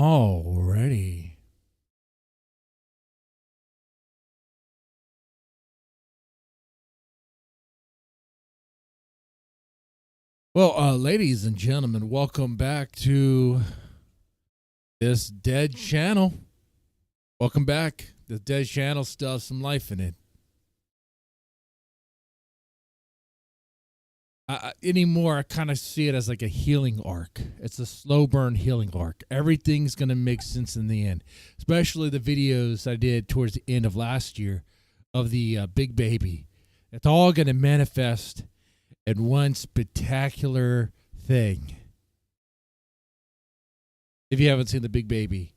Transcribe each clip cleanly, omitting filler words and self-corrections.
Alrighty. Well, ladies and gentlemen, welcome back to this dead channel. Welcome back. The dead channel still has some life in it. Anymore, I kind of see it as like a healing arc. It's a slow burn healing arc. Everything's going to make sense in the end, especially the videos I did towards the end of last year of the big baby. It's all going to manifest in one spectacular thing. If you haven't seen the big baby,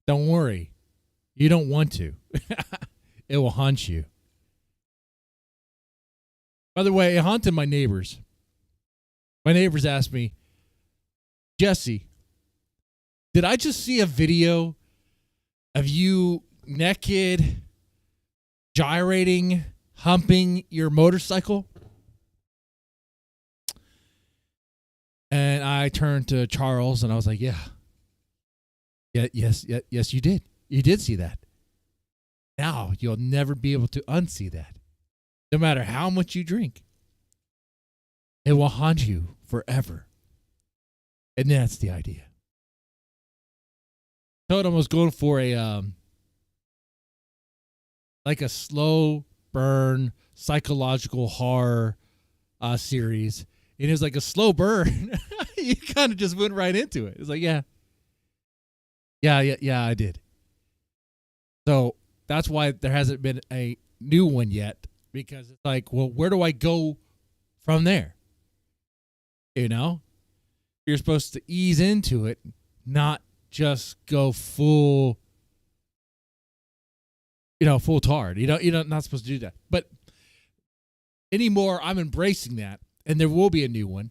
don't worry. You don't want to. It will haunt you. By the way, it haunted my neighbors. My neighbors asked me, Jesse, did I just see a video of you naked, gyrating, humping your motorcycle? And I turned to Charles and I was like, yes, you did. You did see that. Now you'll never be able to unsee that. No matter how much you drink, it will haunt you forever. And that's the idea. Totem was going for a like a slow burn psychological horror series. And it was like a slow burn. You kind of just went right into it. It's like, yeah, I did. So that's why there hasn't been a new one yet. Because it's like, well, where do I go from there? You know? You're supposed to ease into it, not just go full, full tard. You're not supposed to do that. But anymore, I'm embracing that, and there will be a new one.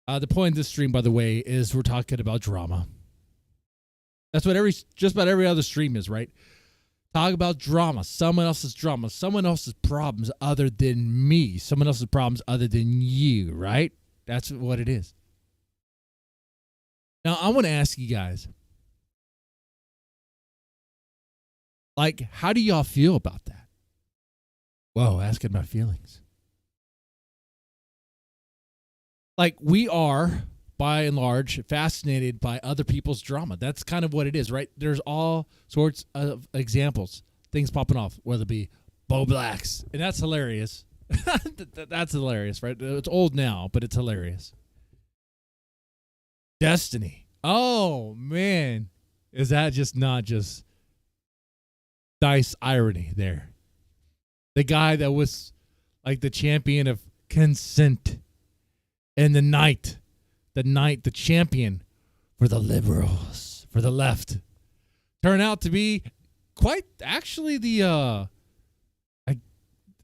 The point of this stream, by the way, is we're talking about drama. That's what just about every other stream is, right? Talk about drama, someone else's drama, someone else's problems other than me, someone else's problems other than you, right? That's what it is. Now, I want to ask you guys, like, how do y'all feel about that? Whoa, asking my feelings. Like, we are, by and large, fascinated by other people's drama. That's kind of what it is, right? There's all sorts of examples, things popping off, whether it be Bo Blacks, and that's hilarious. That's hilarious, right? It's old now, but it's hilarious. Destiny. Oh, man. Is that just not just nice irony there? The guy that was like the champion of consent in the night, the champion for the liberals, for the left, turned out to be quite actually the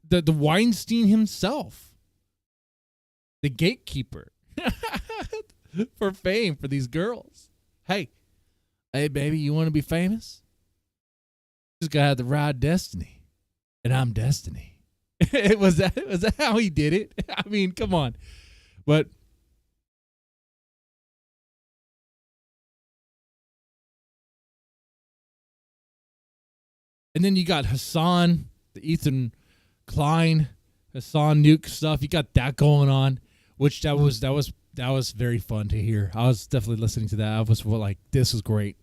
Weinstein himself, the gatekeeper for fame for these girls. Hey, baby, you want to be famous? Just gotta have the right destiny, and I'm destiny. Was that how he did it? I mean, come on, but. And then you got Hassan, the Ethan Klein, Hassan Nuke stuff. You got that going on, which that was very fun to hear. I was definitely listening to that. I was like, this is great.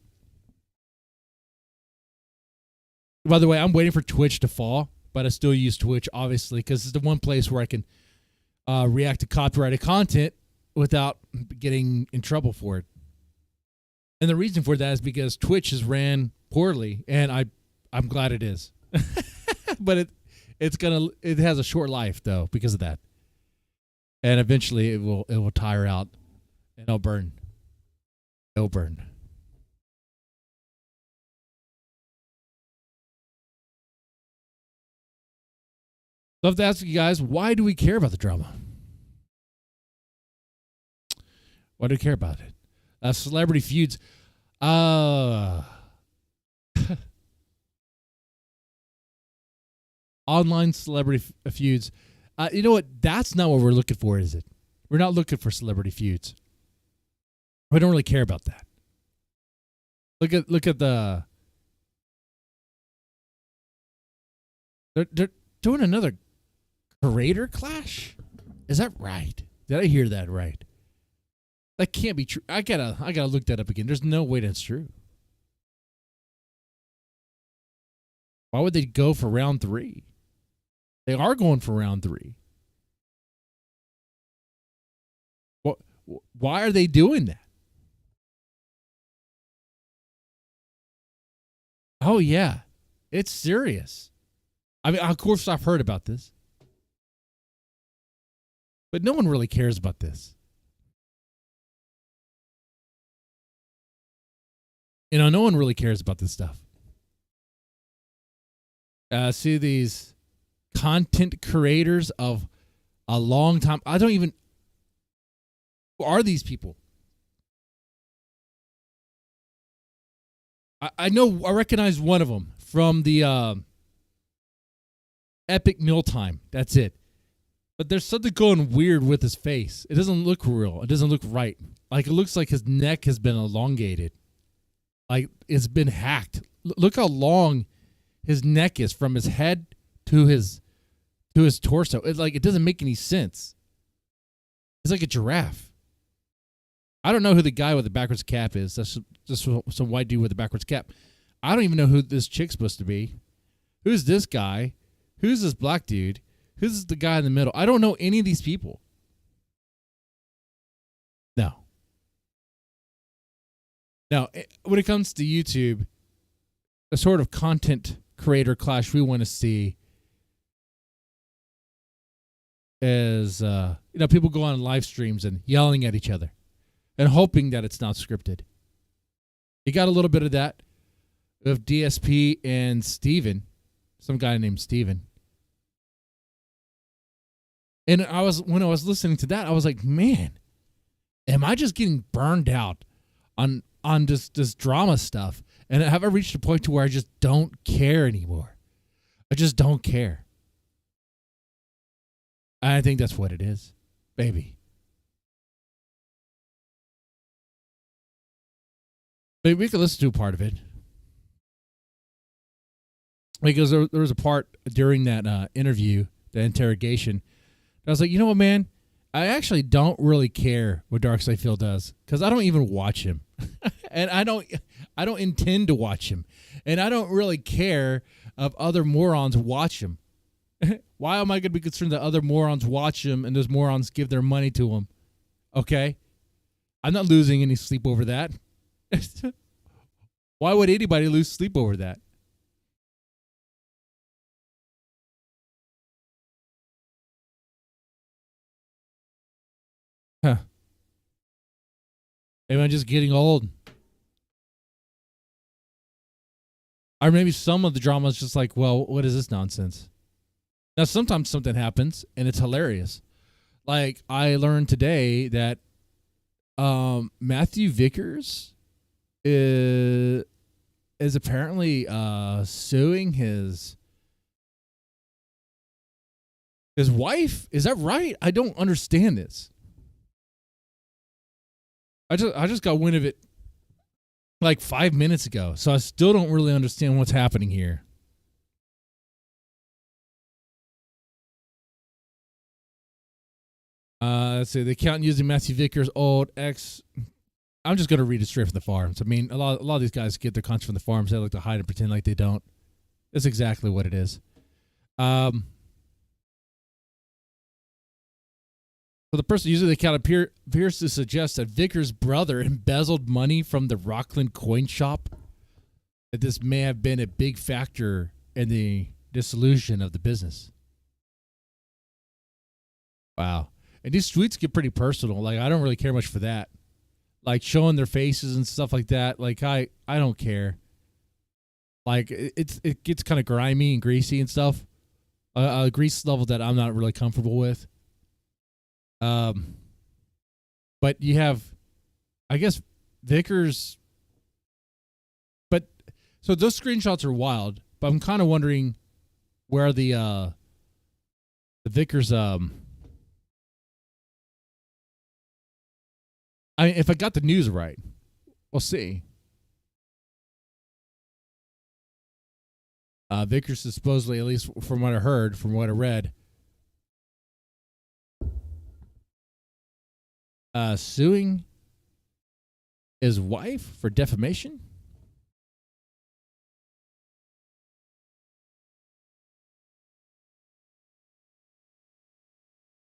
By the way, I'm waiting for Twitch to fall, but I still use Twitch, obviously, because it's the one place where I can react to copyrighted content without getting in trouble for it. And the reason for that is because Twitch is ran poorly, and I'm glad it is. But it has a short life though because of that. And eventually it will tire out and it'll burn. It'll burn. So I have to ask you guys, why do we care about the drama? Why do we care about it? Celebrity feuds. Online celebrity feuds. You know what? That's not what we're looking for, is it? We're not looking for celebrity feuds. I don't really care about that. Look at the. They're doing another creator clash. Is that right? Did I hear that right? That can't be true. I gotta look that up again. There's no way that's true. Why would they go for round 3? They are going for round 3. Why are they doing that? Oh yeah, it's serious. I mean, of course I've heard about this, but no one really cares about this. You know, no one really cares about this stuff. See these content creators of a long time. I don't even. Who are these people? I know. I recognize one of them from the Epic Mealtime. That's it. But there's something going weird with his face. It doesn't look real. It doesn't look right. Like, it looks like his neck has been elongated. Like, it's been hacked. Look how long his neck is from his head to his torso. It's like, it doesn't make any sense. It's like a giraffe. I don't know who the guy with the backwards cap is. That's just some white dude with a backwards cap. I don't even know who this chick's supposed to be. Who's this guy? Who's this black dude? Who's the guy in the middle? I don't know any of these people. No. Now, when it comes to YouTube, the sort of content creator clash we want to see is, people go on live streams and yelling at each other and hoping that it's not scripted. You got a little bit of that of DSP and Steven, some guy named Steven. And when I was listening to that, I was like, man, am I just getting burned out on this drama stuff? And have I reached a point to where I just don't care anymore? I just don't care. I think that's what it is, baby. Maybe we could listen to a part of it. Because there was a part during that interview, the interrogation, I was like, you know what, man? I actually don't really care what Darkseid does because I don't even watch him, and I don't intend to watch him, and I don't really care if other morons watch him. Why am I going to be concerned that other morons watch him and those morons give their money to him? Okay, I'm not losing any sleep over that. Why would anybody lose sleep over that? Huh. Maybe I'm just getting old. Or maybe some of the drama is just like, well, what is this nonsense? Now, sometimes something happens and it's hilarious. Like, I learned today that Matthew Vickers is apparently suing his wife. Is that right? I don't understand this. I just got wind of it like 5 minutes ago, so I still don't really understand what's happening here. Let's see. The accountant using Matthew Vickers' old ex. I'm just gonna read it straight from the farms. I mean, a lot of these guys get their content from the farms. They like to hide and pretend like they don't. That's exactly what it is. So the person using the account appears to suggest that Vickers' brother embezzled money from the Rockland coin shop. That this may have been a big factor in the dissolution of the business. Wow. And these tweets get pretty personal. Like, I don't really care much for that. Like, showing their faces and stuff like that. Like, I don't care. Like, it gets kind of grimy and greasy and stuff. A grease level that I'm not really comfortable with. But you have, I guess, Vickers. But so those screenshots are wild. But I'm kind of wondering where the Vickers I mean, if I got the news right, we'll see. Vickers is supposedly, at least from what I heard, from what I read, suing his wife for defamation.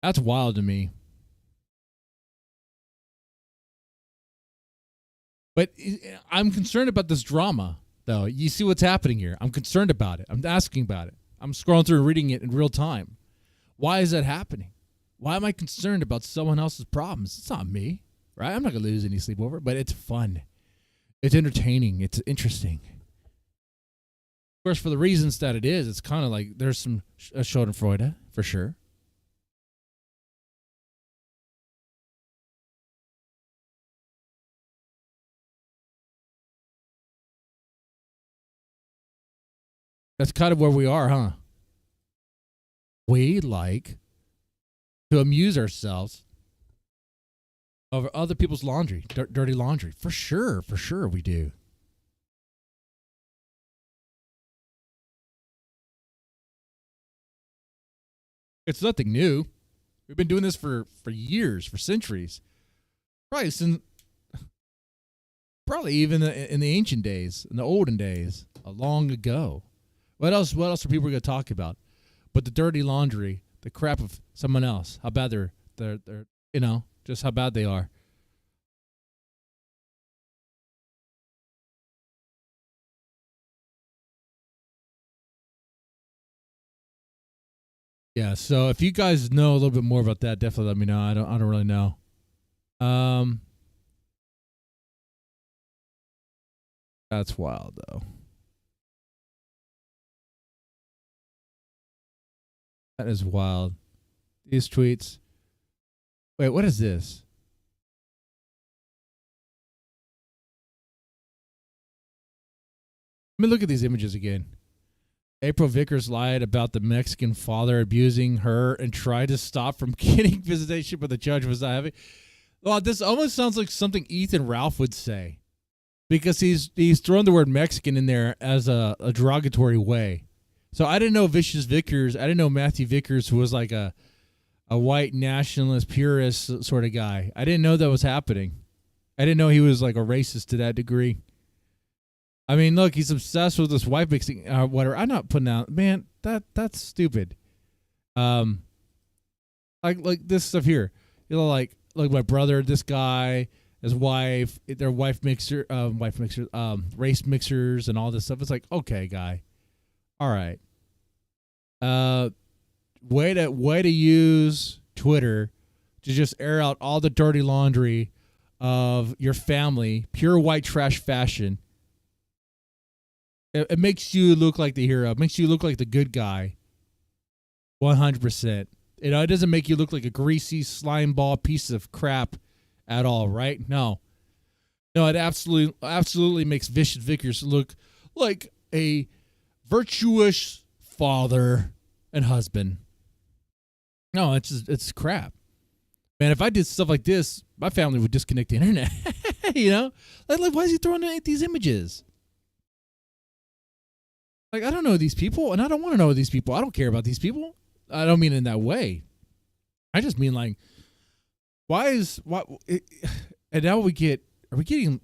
That's wild to me. But I'm concerned about this drama, though. You see what's happening here. I'm concerned about it. I'm asking about it. I'm scrolling through and reading it in real time. Why is that happening? Why am I concerned about someone else's problems? It's not me, right? I'm not going to lose any sleep over it, but it's fun. It's entertaining. It's interesting. Of course, for the reasons that it is, it's kind of like there's some Schadenfreude, for sure. That's kind of where we are, huh? We like to amuse ourselves over other people's laundry, dirty laundry. For sure we do. It's nothing new. We've been doing this for years, for centuries. Probably even in the ancient days, in the olden days, long ago. What else are people going to talk about? But the dirty laundry, the crap of someone else, how bad they're just how bad they are. Yeah, so if you guys know a little bit more about that, definitely let me know. I don't really know. That's wild though. That is wild. These tweets. Wait, what is this? Let me look at these images again. April Vickers lied about the Mexican father abusing her and tried to stop from getting visitation, but the judge was not having. Well, this almost sounds like something Ethan Ralph would say, because he's thrown the word Mexican in there as a derogatory way. So I didn't know Vicious Vickers. I didn't know Matthew Vickers was like a white nationalist purist sort of guy. I didn't know that was happening. I didn't know he was like a racist to that degree. I mean, look, he's obsessed with his wife mixing whatever. I'm not putting out, man. That's stupid. Like this stuff here. You know, like my brother, this guy, his wife, their race mixers, and all this stuff. It's like, okay, guy, all right. Way to use Twitter to just air out all the dirty laundry of your family, pure white trash fashion. It makes you look like the hero. It makes you look like the good guy. 100%. It doesn't make you look like a greasy slime ball piece of crap at all, right? No, it absolutely makes Vicious Vickers look like a virtuous father and husband. No, it's crap. Man, if I did stuff like this, my family would disconnect the internet. You know? Like, why is he throwing out these images? Like, I don't know these people, and I don't want to know these people. I don't care about these people. I don't mean in that way. I just mean like, and now are we getting,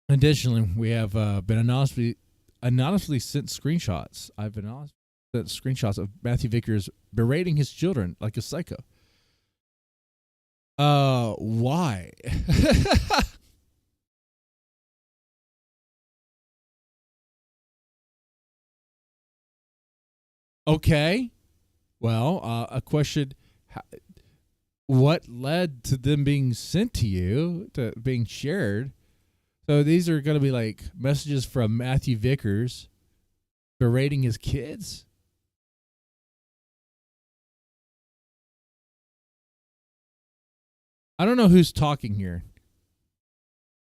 additionally, we have been anonymously sent screenshots. I've been anonymously sent screenshots of Matthew Vickers berating his children like a psycho. Why? Okay. Well, a question: what led to them being sent to you, to being shared? So these are going to be like messages from Matthew Vickers berating his kids. I don't know who's talking here.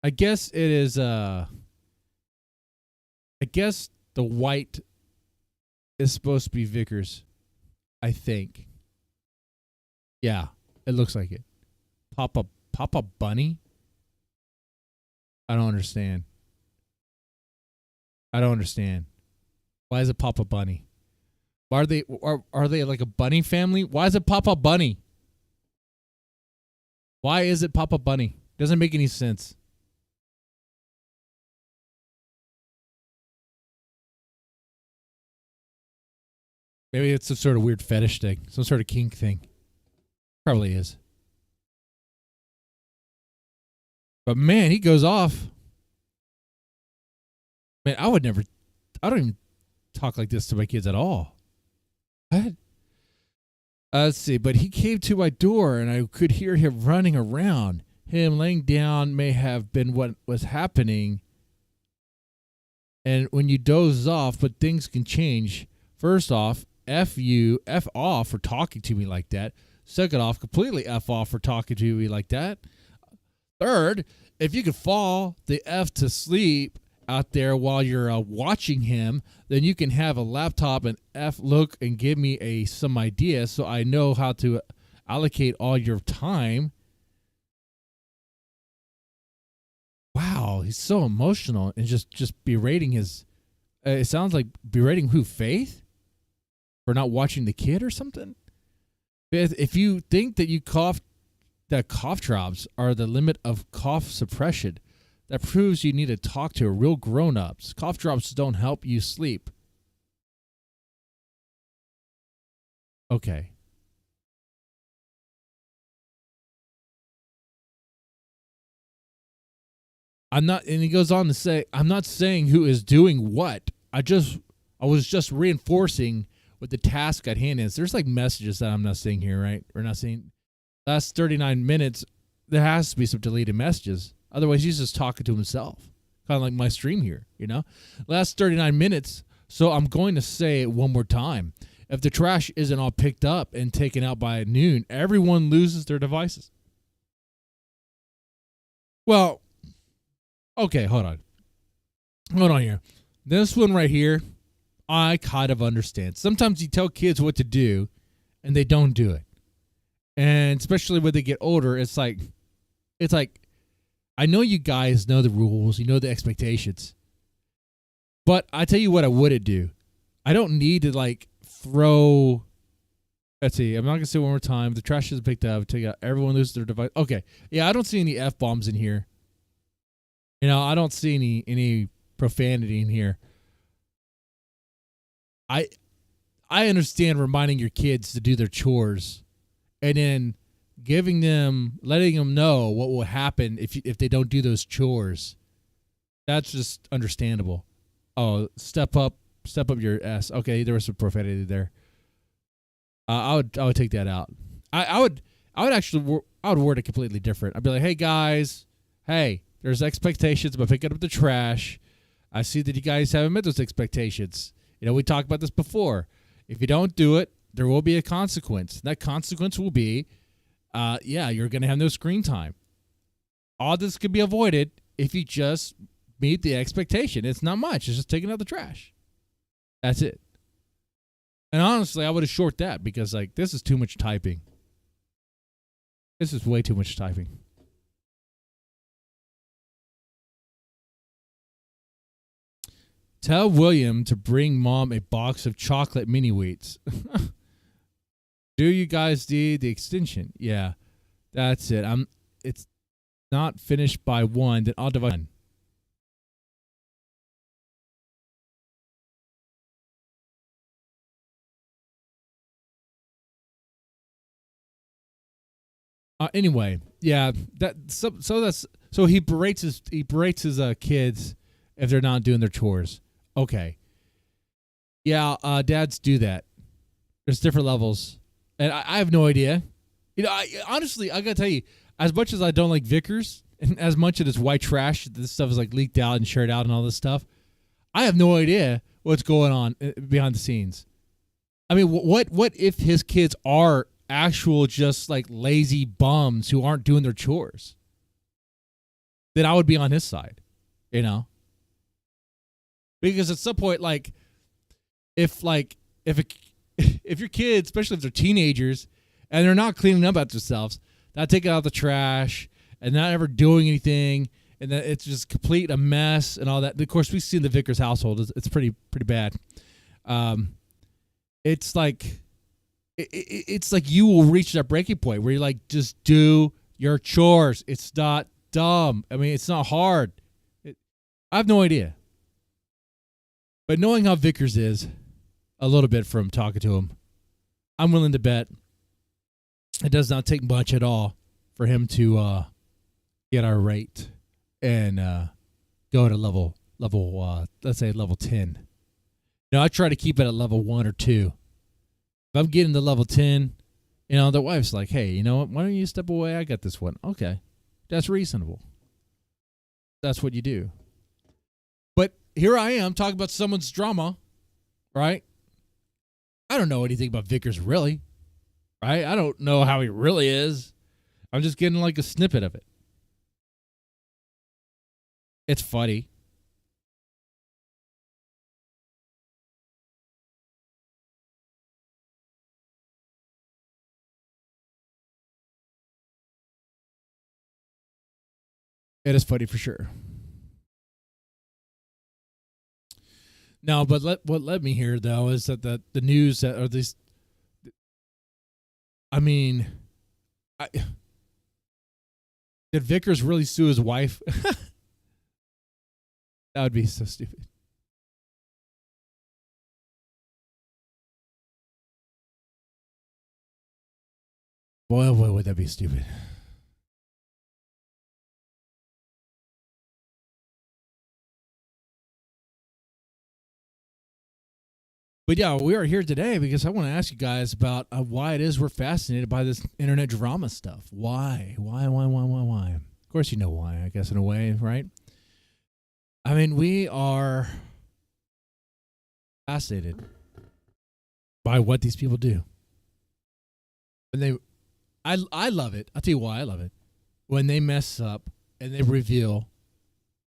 I guess it is. I guess the white is supposed to be Vickers, I think. Yeah, it looks like it. Papa Papa Bunny? I don't understand. Why is it Papa Bunny? Why are they like a bunny family? Why is it Papa Bunny? Why is it Papa Bunny? Doesn't make any sense. Maybe it's some sort of weird fetish thing, some sort of kink thing. Probably is. But man, he goes off. Man, I don't even talk like this to my kids at all. What? Let's see, but he came to my door and I could hear him running around. Him laying down may have been what was happening. And when you doze off, but things can change. First off, F off for talking to me like that. Second off, completely F off for talking to me like that. Third, if you could fall the F to sleep out there while you're watching him, then you can have a laptop and F look and give me some idea so I know how to allocate all your time. Wow, he's so emotional and just berating his. It sounds like berating who? Faith? For not watching the kid or something? If you think that cough drops are the limit of cough suppression, that proves you need to talk to a real grown-ups. Cough drops don't help you sleep. Okay. And he goes on to say, I'm not saying who is doing what. I was just reinforcing what the task at hand is. There's like messages that I'm not seeing here, right? We're not seeing. Last 39 minutes, there has to be some deleted messages. Otherwise, he's just talking to himself. Kind of like my stream here, you know? Last 39 minutes, so I'm going to say it one more time. If the trash isn't all picked up and taken out by noon, everyone loses their devices. Well, okay, hold on. Hold on here. This one right here, I kind of understand. Sometimes you tell kids what to do, and they don't do it. And especially when they get older, it's like, I know you guys know the rules, you know the expectations. But I tell you what I wouldn't do. I don't need to like throw. Let's see. I'm not gonna say it one more time. The trash is picked up. Take out. Everyone loses their device. Okay. Yeah, I don't see any F-bombs in here. You know, I don't see any profanity in here. I understand reminding your kids to do their chores, and then letting them know what will happen if they don't do those chores. That's just understandable. Oh, step up your ass. Okay, there was some profanity there. I would take that out. I would word it completely different. I'd be like, hey guys, there's expectations about picking up the trash. I see that you guys haven't met those expectations. You know, we talked about this before. If you don't do it, there will be a consequence. That consequence will be, you're going to have no screen time. All this could be avoided if you just meet the expectation. It's not much. It's just taking out the trash. That's it. And honestly, I would have short that because, like, this is too much typing. This is way too much typing. Tell William to bring Mom a box of chocolate mini wheats. Do you guys need the extension? Yeah, that's it. It's not finished by 1, then I'll divide. Anyway, yeah, so he berates his kids if they're not doing their chores. Okay. Yeah, dads do that. There's different levels. And I have no idea. You know, honestly, I got to tell you, as much as I don't like Vickers, and as much of this white trash, this stuff is like leaked out and shared out and all this stuff, I have no idea what's going on behind the scenes. I mean, what if his kids are actual just like lazy bums who aren't doing their chores? Then I would be on his side, you know? Because at some point, like, if your kids, especially if they're teenagers, and they're not cleaning up after themselves, not taking out the trash and not ever doing anything, and that it's just complete a mess and all that. Of course, we see in the Vickers household it's pretty bad. It's like it's like you will reach that breaking point where you're like, just do your chores. It's not dumb. I mean, it's not hard. I have no idea. But knowing how Vickers is, a little bit from talking to him, I'm willing to bet it does not take much at all for him to get our rate and go to level let's say level 10. Now I try to keep it at level 1 or 2. If I'm getting to level 10, the wife's like, hey, you know what? Why don't you step away? I got this one. Okay, that's reasonable. That's what you do. But here I am talking about someone's drama, right? I don't know anything about Vickers really, right? I don't know how he really is. I'm just getting like a snippet of it. It's funny. It is funny for sure. No, but what led me here though is that the news that are these. I mean, did Vickers really sue his wife? That would be so stupid. Boy, would that be stupid. But yeah, we are here today because I want to ask you guys about why it is we're fascinated by this internet drama stuff. Why? Of course you know why, I guess, in a way, right? I mean, we are fascinated by what these people do. I love it. I'll tell you why I love it. When they mess up and they reveal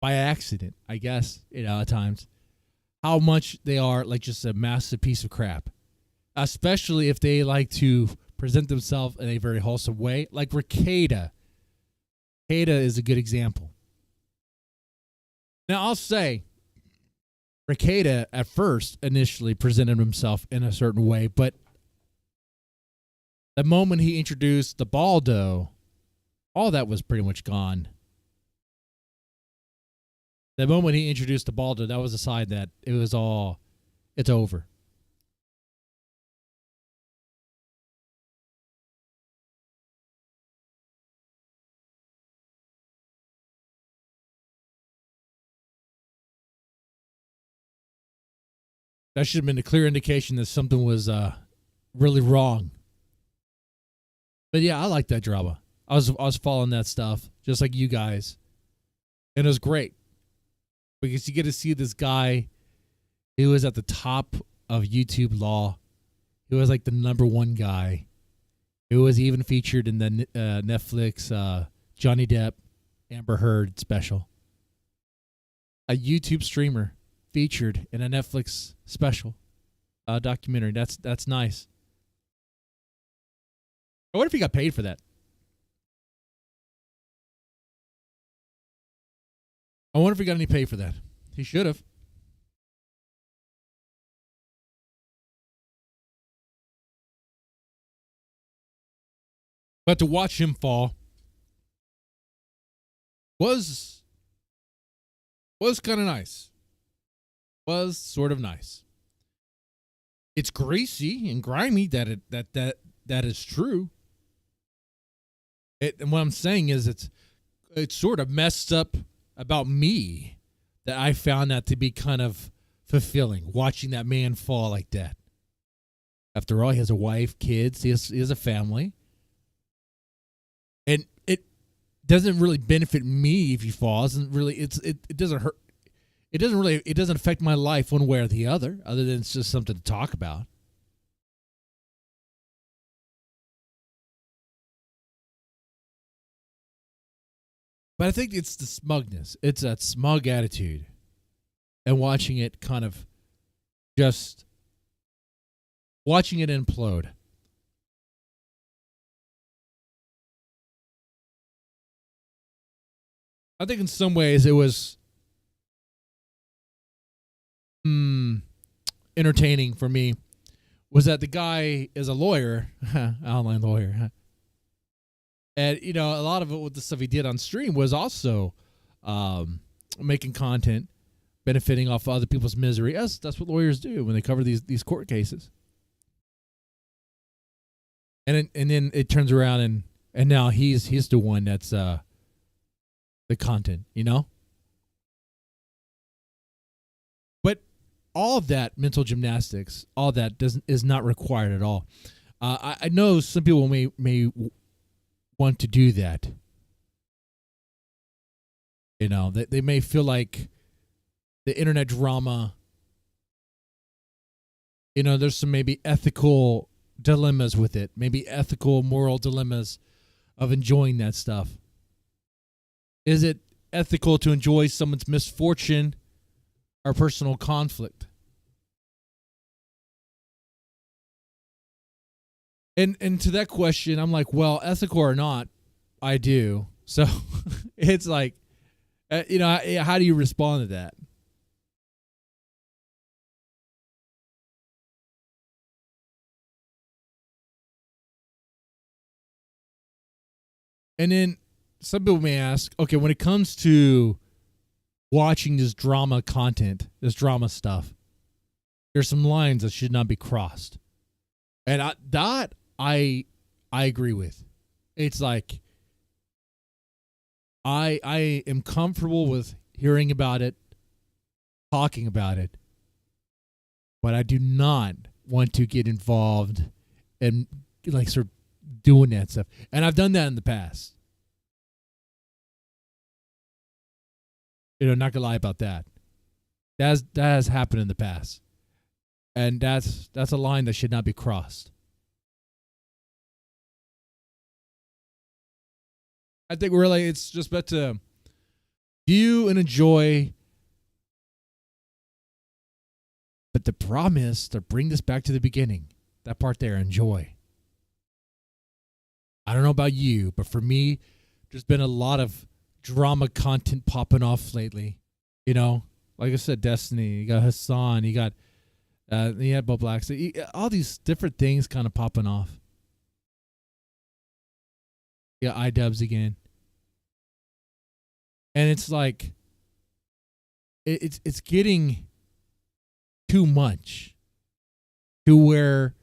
by accident, I guess, at times, how much they are like just a massive piece of crap. Especially if they like to present themselves in a very wholesome way. Like Ricada. Ricada is a good example. Now, I'll say, Ricada at first initially presented himself in a certain way, but the moment he introduced the Baldo, all that was pretty much gone. The moment he introduced the Baldo, that was a sign that it's over. That should have been a clear indication that something was really wrong. But yeah, I like that drama. I was following that stuff just like you guys, and it was great because you get to see this guy who was at the top of YouTube law. He was like the #1 guy. Who was even featured in the Netflix Johnny Depp Amber Heard special. A YouTube streamer featured in a Netflix special documentary. That's nice. I wonder if he got paid for that. I wonder if he got any pay for that. He should have. But to watch him fall was kind of nice. Was sort of nice. It's greasy and grimy that is true. And what I'm saying is it's sort of messed up about me that I found that to be kind of fulfilling, watching that man fall like that. After all, he has a wife, kids, he has a family. And it doesn't really benefit me if he falls. It doesn't hurt. It doesn't affect my life one way or the other than it's just something to talk about. But I think it's the smugness. It's that smug attitude. And watching it kind of just watching it implode. I think in some ways it was entertaining for me. Was that the guy is a lawyer, online lawyer, and a lot of it with the stuff he did on stream was also making content, benefiting off other people's misery. That's what lawyers do when they cover these court cases. And then it turns around and now he's the one that's the content, But all of that mental gymnastics, all that is not required at all. I know some people may want to do that. They may feel like the internet drama, there's some maybe ethical dilemmas with it, maybe ethical, moral dilemmas of enjoying that stuff. Is it ethical to enjoy someone's misfortune or personal conflict? And to that question, I'm like, well, ethical or not, I do. So it's like, how do you respond to that? And then some people may ask, okay, when it comes to watching this drama content, this drama stuff, there's some lines that should not be crossed. And I agree with. It's like I am comfortable with hearing about it, talking about it, but I do not want to get involved and like sort of doing that stuff. And I've done that in the past. Not gonna lie about that. That has happened in the past. And that's a line that should not be crossed. I think really it's just better to view and enjoy. But the problem is to bring this back to the beginning. That part there, enjoy. I don't know about you, but for me, there's been a lot of drama content popping off lately. Like I said, Destiny, you got Hassan, you got Bob Blacks, all these different things kind of popping off. You got iDubbbz again. And it's like it's getting too much to where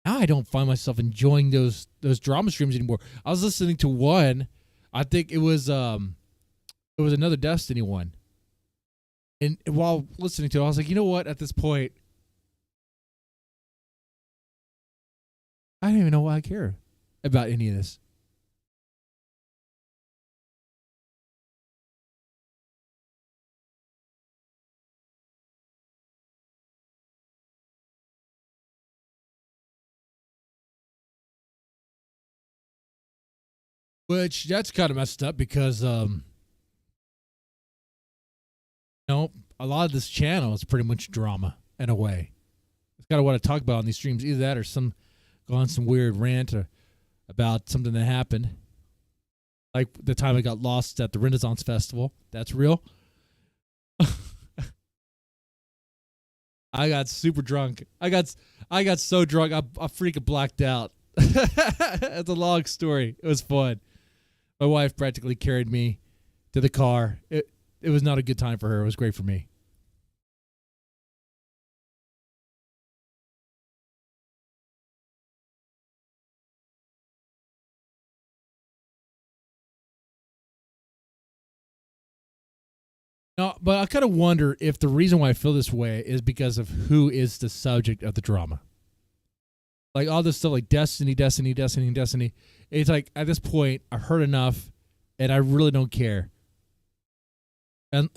now I don't find myself enjoying those drama streams anymore. I was listening to one, I think it was another Destiny one. And while listening to it, I was like, you know what? At this point, I don't even know why I care about any of this. Which that's kind of messed up because a lot of this channel is pretty much drama in a way. It's kind of what I talk about on these streams. Either that or go on some weird rant about something that happened. Like the time I got lost at the Renaissance Festival. That's real. I got super drunk. I got so drunk I freaking blacked out. It's a long story. It was fun. My wife practically carried me to the car. It was not a good time for her. It was great for me. No, but I kind of wonder if the reason why I feel this way is because of who is the subject of the drama. Like all this stuff like Destiny. It's like at this point, I've heard enough and I really don't care. And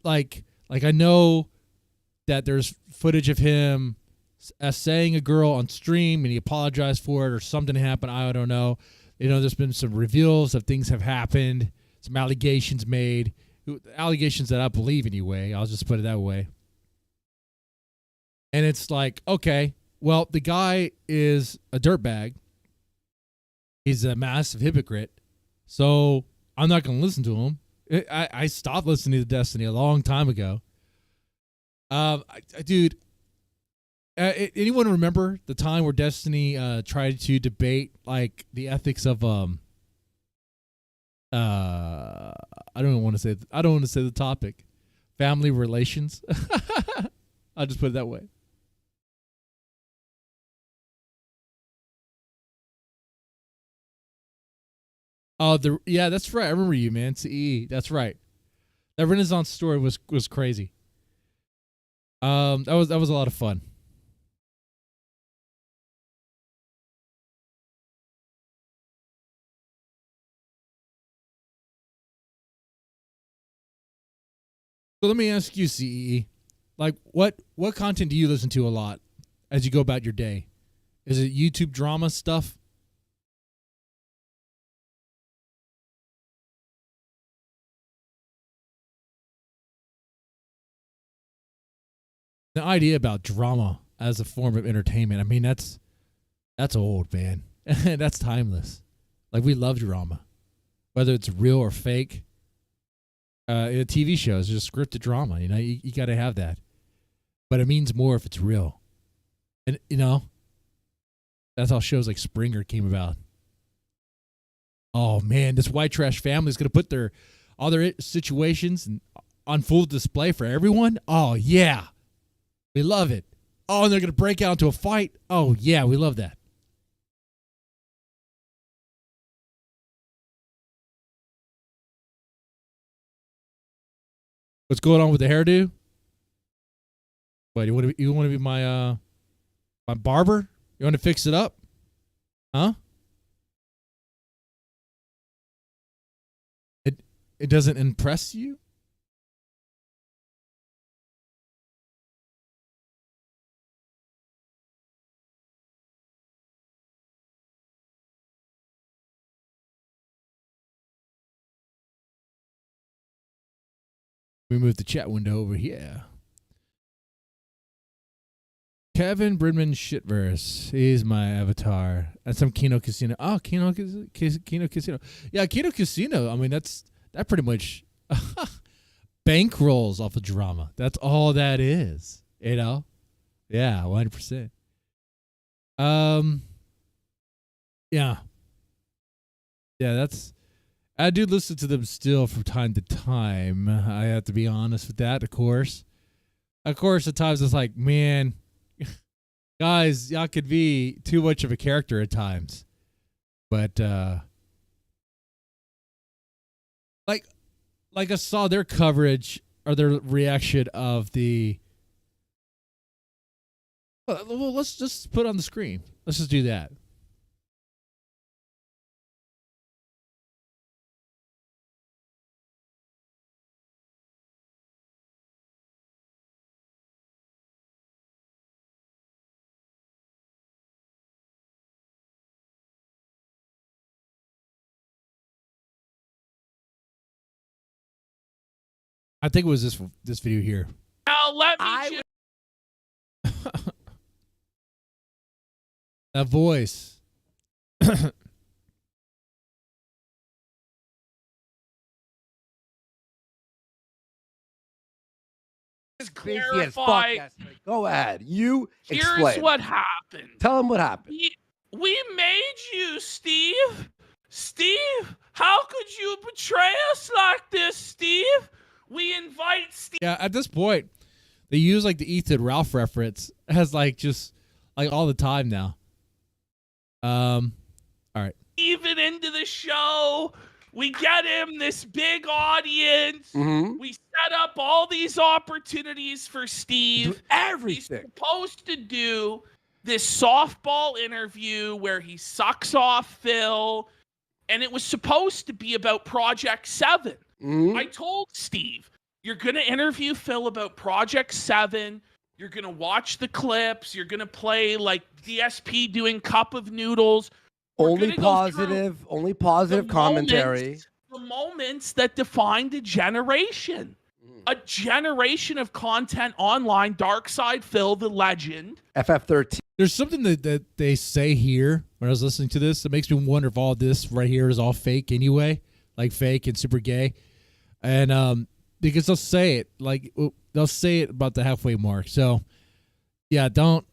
like I know that there's footage of him saying a girl on stream and he apologized for it or something happened. I don't know. There's been some reveals of things have happened, some allegations made. Allegations that I believe anyway. I'll just put it that way. And it's like, okay, well, the guy is a dirtbag. He's a massive hypocrite. So I'm not going to listen to him. I stopped listening to Destiny a long time ago. Dude, anyone remember the time where Destiny tried to debate like the ethics of I don't want to say the topic, family relations. I'll just put it that way. Oh, yeah, that's right. I remember you, man. CE, that's right. That Renaissance story was crazy. That was a lot of fun. So let me ask you, CE, like what content do you listen to a lot as you go about your day? Is it YouTube drama stuff? The idea about drama as a form of entertainment, I mean, that's old, man. That's timeless. Like, we love drama, whether it's real or fake. In a TV show, it's just scripted drama. You know, you got to have that. But it means more if it's real. And, you know, that's how shows like Springer came about. Oh, man, this white trash family is going to put all their situations on full display for everyone. Oh, yeah. We love it. Oh, and they're going to break out into a fight. Oh, yeah, we love that. What's going on with the hairdo? What, you want to be my barber? You want to fix it up? Huh? It doesn't impress you? We move the chat window over here. Kevin Bridman Shitverse. He's my avatar. That's some Kino Casino. Oh, Kino Casino. Yeah, Kino Casino. I mean, that pretty much bankrolls off of drama. That's all that is. You know? Yeah, 100%. Yeah. Yeah, I do listen to them still from time to time. I have to be honest with that, of course. Of course, at times it's like, man, guys, y'all could be too much of a character at times. But like I saw their coverage or their reaction of the well, let's just put it on the screen. Let's just do that. I think it was this video here. Now let me that voice. clarify. Go ahead. You Here's explain. what happened. Tell him what happened. We made you, Steve. Steve, how could you betray us like this, Steve? We invite Steve. Yeah, at this point, they use like the Ethan Ralph reference as like just like all the time now. All right. Even into the show. We get him this big audience. Mm-hmm. We set up all these opportunities for Steve. Everything. He's supposed to do this softball interview where he sucks off Phil, and it was supposed to be about Project 7. Mm-hmm. I told Steve, you're going to interview Phil about Project 7. You're going to watch the clips. You're going to play like DSP doing Cup of Noodles. Only positive commentary. The moments that defined a generation. A generation of content online. Dark Side Phil, the legend. FF13. There's something that they say here when I was listening to this that makes me wonder if all this right here is all fake anyway, like fake and super gay. and because they'll say it they'll say it about the halfway mark. So yeah, don't.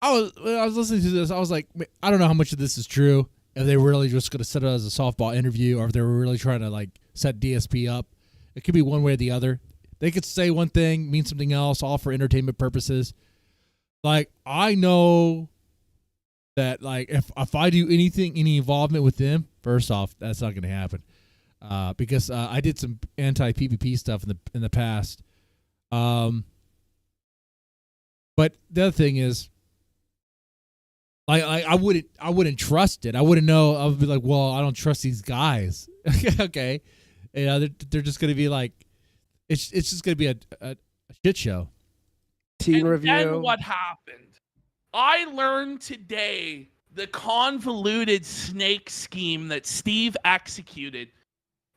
I was listening to this. I was like, I don't know how much of this is true. If they were really just going to set it as a softball interview, or if they were really trying to like set DSP up. It could be one way or the other. They could say one thing, mean something else, all for entertainment purposes. Like, I know that like if I do any involvement with them, first off, that's not going to happen. Because I did some anti-PvP stuff in the past. But the other thing is, I wouldn't trust it. I wouldn't know. I would be like, well, I don't trust these guys. Okay, they're just gonna be like, it's just gonna be a shit show. Teen review. Then what happened? I learned today the convoluted snake scheme that Steve executed.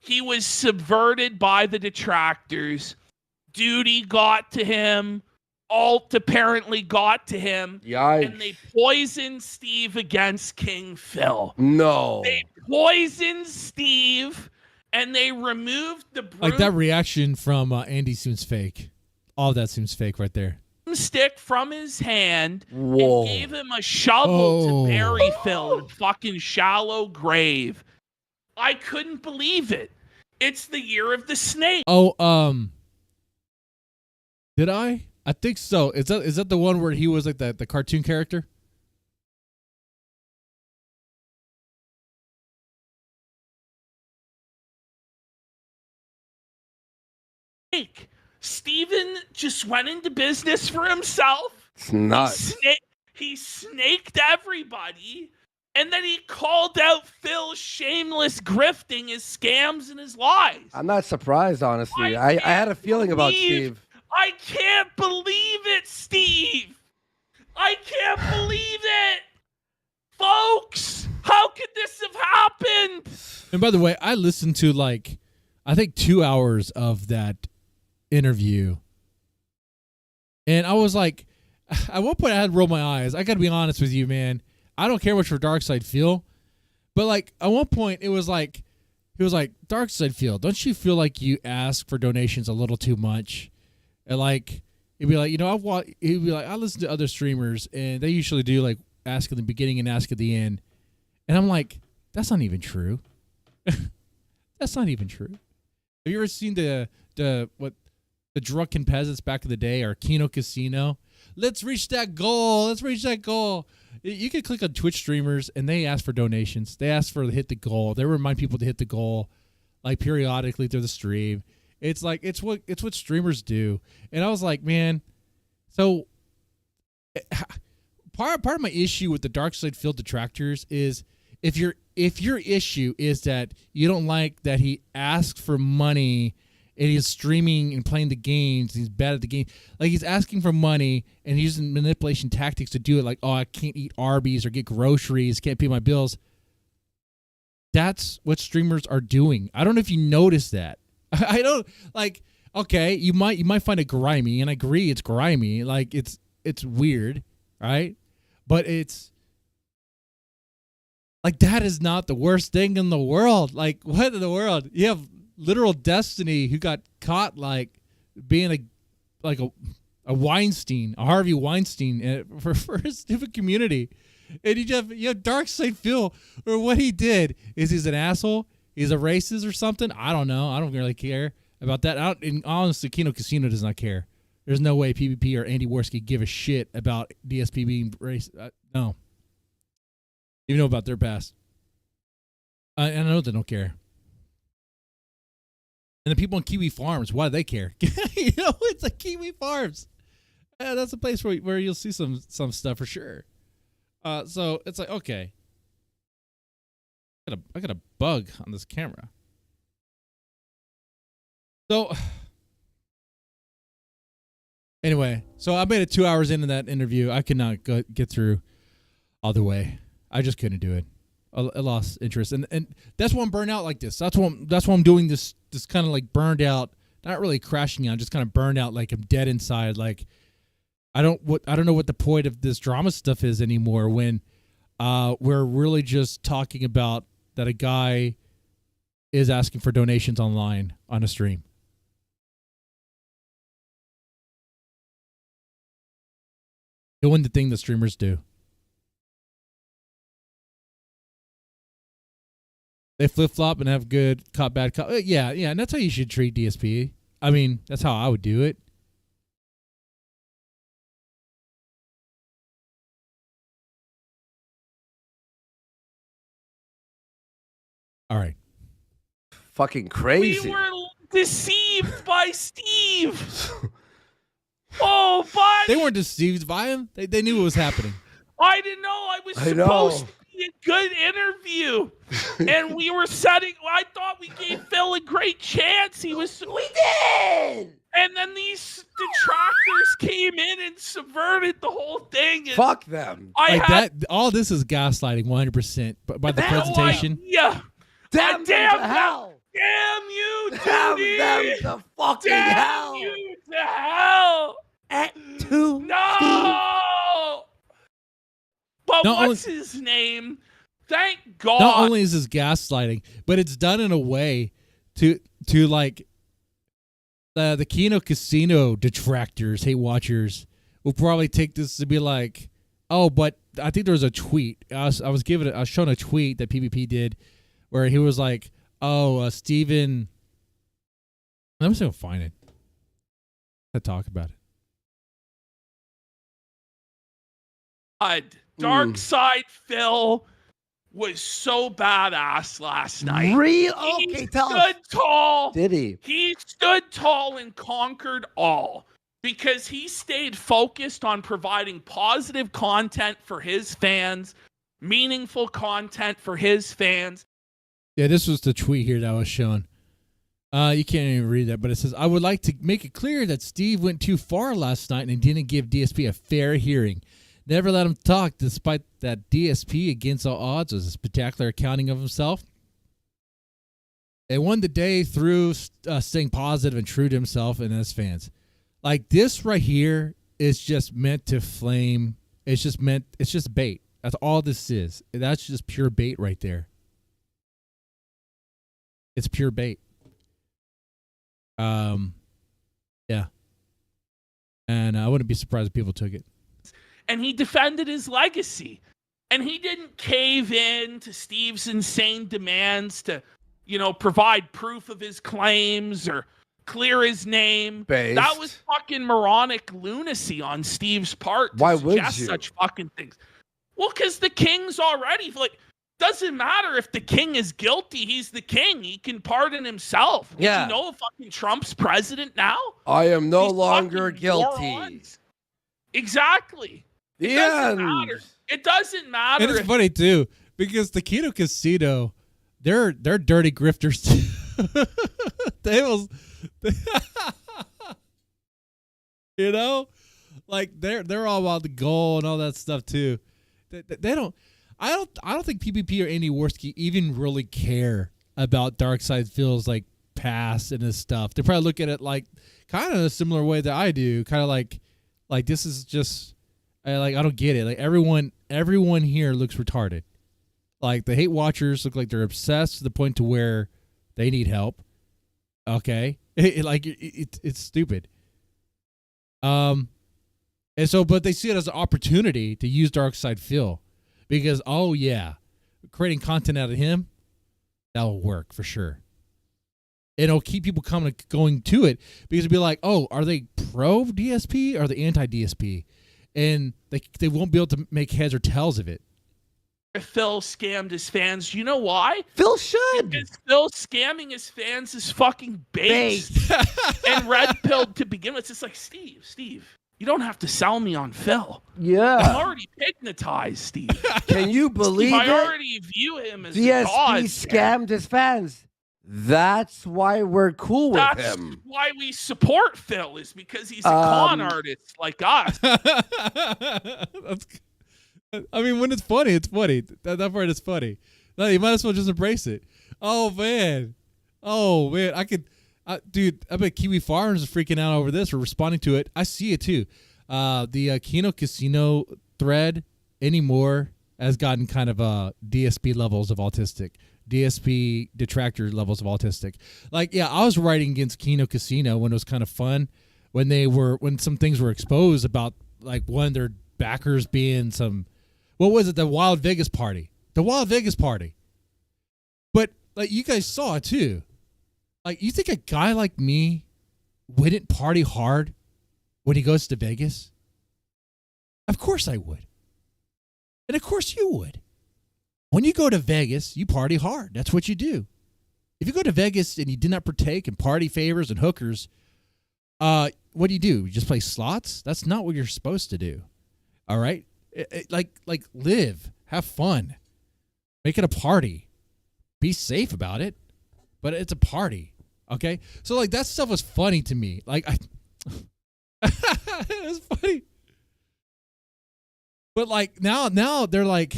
He was subverted by the detractors. Duty got to him. Alt apparently got to him. Yikes. And they poisoned Steve against King Phil. No. They poisoned Steve and they removed the Like that reaction from Andy seems fake. All that seems fake right there. Stick from his hand. Whoa. And gave him a shovel to bury Phil in a fucking shallow grave. I couldn't believe it. It's the year of the snake. Oh, did I? I think so. Is that the one where he was like the cartoon character? Steven just went into business for himself. It's nuts. He snaked everybody, and then he called out Phil's shameless grifting, his scams, and his lies. I'm not surprised, honestly. I had a feeling about Steve. I can't believe it, Steve. I can't believe it. Folks, how could this have happened? And by the way, I listened to I think 2 hours of that interview. And I was like, at one point I had to roll my eyes. I got to be honest with you, man. I don't care much for Darkside Phil. But at one point he was like, Darkside Phil, don't you feel like you ask for donations a little too much? And he'd be like, he'd be like, I listen to other streamers and they usually do ask at the beginning and ask at the end. And I'm like, that's not even true. That's not even true. Have you ever seen the drunken peasants back in the day, or Kino Casino? Let's reach that goal. Let's reach that goal. You can click on Twitch streamers and they ask for donations. They ask for to hit the goal. They remind people to hit the goal periodically through the stream. It's what streamers do. And I was like, man, so part of my issue with the Darkside Field detractors is if your issue is that you don't like that he asks for money and he's streaming and playing the games, he's bad at the game. He's asking for money and he's using manipulation tactics to do it. I can't eat Arby's or get groceries, can't pay my bills. That's what streamers are doing. I don't know if you noticed that. I don't okay, you might find it grimy, and I agree it's grimy. It's weird, right? But it's that is not the worst thing in the world. What in the world? You have literal Destiny who got caught being a Weinstein, a Harvey Weinstein for his stupid community. And you have Darkside Phil, or what he did is he's an asshole. He's a racist or something. I don't know. I don't really care about that. Honestly, Kino Casino does not care. There's no way PvP or Andy Worski give a shit about DSP being racist. No. Even know about their past. And I know they don't care. And the people in Kiwi Farms, why do they care? It's like Kiwi Farms. That's a place where you'll see some stuff for sure. So it's like, okay. I got a bug on this camera. So anyway, so I made it 2 hours into that interview. I could not get through all the way. I just couldn't do it. I lost interest, and that's why I'm burned out like this. That's why I'm doing this kind of burned out, not really crashing out, just kind of burned out, I'm dead inside. I don't know what the point of this drama stuff is anymore when we're really just talking about that a guy is asking for donations online on a stream. Doing the thing the streamers do. They flip-flop and have good cop, bad cop. Yeah, and that's how you should treat DSP. I mean, that's how I would do it. All right. Fucking crazy. We were deceived by Steve. Oh, buddy. They weren't deceived by him. They knew what was happening. I didn't know I was supposed to be a good interview. And we were I thought we gave Phil a great chance. We did. And then these detractors came in and subverted the whole thing. And fuck them. All this is gaslighting 100%. But by the presentation. Yeah. Damn them to hell. Damn you, Damn Tootie. them to fucking hell. Damn you to hell. No. But what's his name? Thank God. Not only is this gaslighting, but it's done in a way to like the Kino Casino detractors, hate watchers will probably take this to be like, oh, but I think there was a tweet. I was shown a tweet that PvP did where he was like, oh, Steven. I'm just gonna find it. Let's talk about it. Dark Side Phil was so badass last night. Real? Okay, tell us. He stood tall. Did he? He stood tall and conquered all because he stayed focused on providing positive content for his fans, meaningful content for his fans. Yeah, this was the tweet here that was shown. You can't even read that, but it says, I would like to make it clear that Steve went too far last night and didn't give DSP a fair hearing. Never let him talk, despite that DSP, against all odds, was a spectacular accounting of himself. And won the day through staying positive and true to himself and his fans. Like, this right here is just meant to flame. It's just bait. That's all this is. That's just pure bait right there. It's pure bait. Yeah. And I wouldn't be surprised if people took it. And he defended his legacy. And he didn't cave in to Steve's insane demands to, provide proof of his claims or clear his name. Based. That was fucking moronic lunacy on Steve's part to Why would suggest you? such fucking things. Well, because the king's already, doesn't matter if the king is guilty. He's the king. He can pardon himself. Yeah. You know fucking Trump's president now? I am no These longer fucking guilty. morons. Exactly. The It doesn't end. matter. It doesn't matter. And it's funny too because the Kino Casino, they're dirty grifters too. They're all about the goal and all that stuff too. They don't. I don't think PvP or any Warski even really care about Darkseid Phil's like past and his stuff. They probably look at it like kind of a similar way that I do. Kind of like this is just. I don't get it. Like everyone here looks retarded. Like the hate watchers look like they're obsessed to the point to where they need help. Okay, it's stupid. And so, but they see it as an opportunity to use Darkseid Phil because creating content out of him that'll work for sure. It'll keep people going to it because it'll be like, oh, are they pro DSP or are they anti DSP? And they won't be able to make heads or tails of it. Phil scammed his fans. You know why? Phil should. Because Phil scamming his fans is fucking based and red-pilled to begin with. It's like, Steve, you don't have to sell me on Phil. Yeah. I'm already hypnotized, Steve. Can you believe Steve, it? I already view him as DSP a god. scammed his fans. That's why we're cool with That's him. why we support Phil, is because he's a con artist like us. I mean, when it's funny, it's funny. That part is funny. No, you might as well just embrace it. Oh man, dude. I bet Kiwi Farms is freaking out over this or responding to it. I see it too. The Kino Casino thread anymore has gotten kind of DSP levels of autistic. DSP detractor levels of autistic. Like, yeah, I was writing against Kino Casino when it was kind of fun, when some things were exposed about, like, one of their backers being what was it? The Wild Vegas party. But, like, you guys saw it too. Like, you think a guy like me wouldn't party hard when he goes to Vegas? Of course I would. And of course you would. When you go to Vegas, you party hard. That's what you do. If you go to Vegas and you do not partake in party favors and hookers, what do? You just play slots? That's not what you're supposed to do. All right? Like live. Have fun. Make it a party. Be safe about it. But it's a party. Okay? So, like, that stuff was funny to me. Like, it was funny. But, like, now they're, like,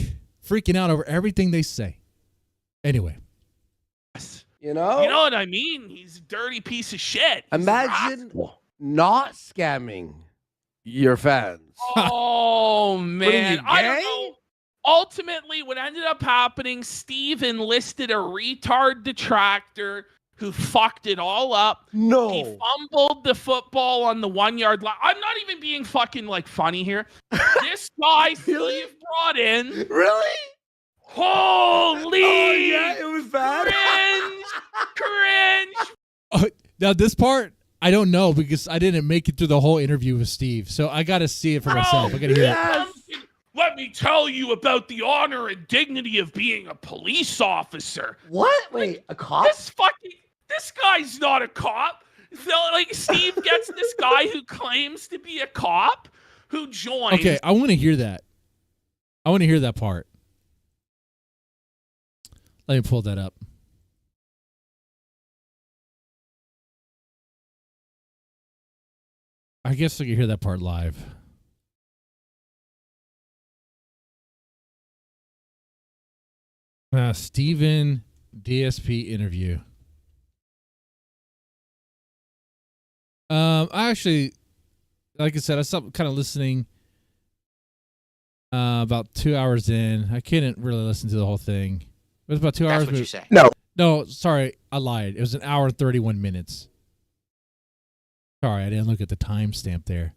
freaking out over everything they say. Anyway. You know what I mean? He's a dirty piece of shit. Imagine not scamming your fans. Oh, man. I don't know. Ultimately, what ended up happening, Steve enlisted a retard detractor who fucked it all up. No. He fumbled the football on the 1 yard line. I'm not even being fucking, like, funny here. This guy Really? Steve brought in. Really? Holy. Oh, yeah, it was bad. Cringe. Now, this part, I don't know because I didn't make it through the whole interview with Steve. So I got to see it for myself. I got to hear it. Let me tell you about the honor and dignity of being a police officer. What? Wait, a cop? This guy's not a cop. So, like, Steve gets this guy who claims to be a cop who joins. Okay, I want to hear that. I want to hear that part. Let me pull that up. I guess I can hear that part live. Steven DSP interview. I actually, like I said, I stopped kind of listening about 2 hours in. I couldn't really listen to the whole thing. It was about 2 hours. That's what you say. No, sorry, I lied. It was an hour and 31 minutes. Sorry, I didn't look at the timestamp there.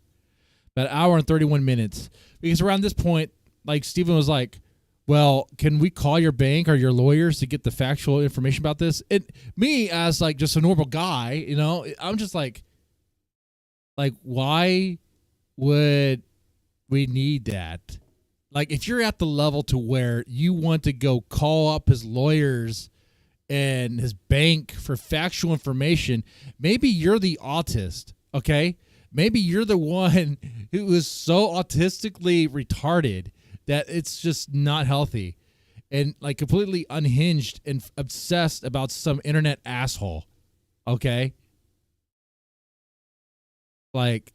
About an hour and 31 minutes. Because around this point, like, Steven was like, well, can we call your bank or your lawyers to get the factual information about this? Me, as, like, just a normal guy, you know, I'm just like, why would we need that? Like, if you're at the level to where you want to go call up his lawyers and his bank for factual information, maybe you're the autist, okay? Maybe you're the one who is so autistically retarded that it's just not healthy and, like, completely unhinged and obsessed about some internet asshole, okay? Like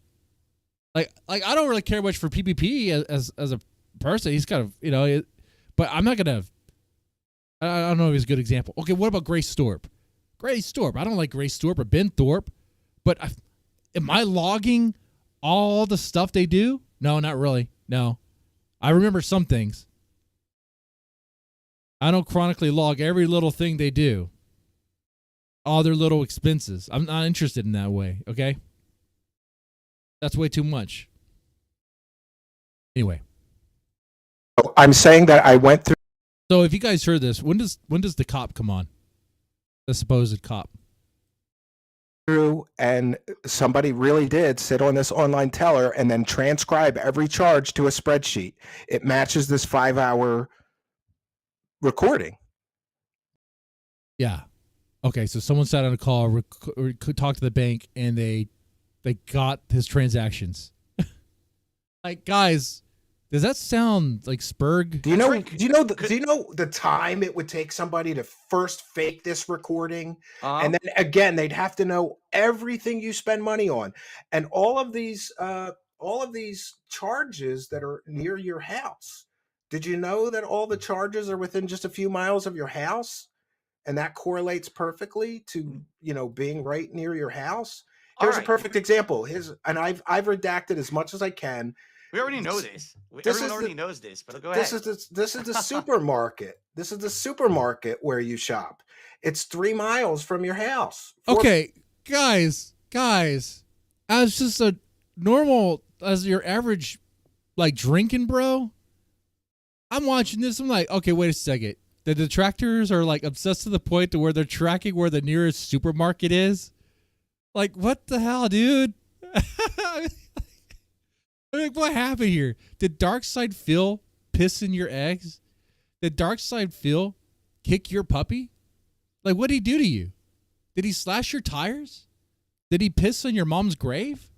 I don't really care much for PPP as a person. He's kind of, you know, but I'm not gonna. I don't know if he's a good example. Okay, what about Grace Thorpe? Grace Thorpe. I don't like Grace Thorpe or Ben Thorpe, but am I logging all the stuff they do? No, not really. No, I remember some things. I don't chronically log every little thing they do. All their little expenses. I'm not interested in that way. Okay. That's way too much. Anyway. I'm saying that I went through. So if you guys heard this, when does the cop come on? The supposed cop. And somebody really did sit on this online teller and then transcribe every charge to a spreadsheet. It matches this 5-hour recording. Yeah. Okay, so someone sat on a call, talked to the bank, and they got his transactions. Like, guys, does that sound like Spurg? Do you know the time it would take somebody to first fake this recording? And then again, they'd have to know everything you spend money on. And all of these charges that are near your house. Did you know that all the charges are within just a few miles of your house? And that correlates perfectly to, you know, being right near your house. Here's a perfect example. And I've redacted as much as I can. We already know this. Everyone already knows this, but go ahead. This is the supermarket. This is the supermarket where you shop. It's 3 miles from your house. Okay, guys, as just a normal, as your average, like, drinking bro, I'm watching this. I'm like, okay, wait a second. The detractors are, like, obsessed to the point to where they're tracking where the nearest supermarket is. Like, what the hell, dude? Like, what happened here? Did Darkside Phil piss in your eggs? Did Darkside Phil kick your puppy? Like, what did he do to you? Did he slash your tires? Did he piss on your mom's grave?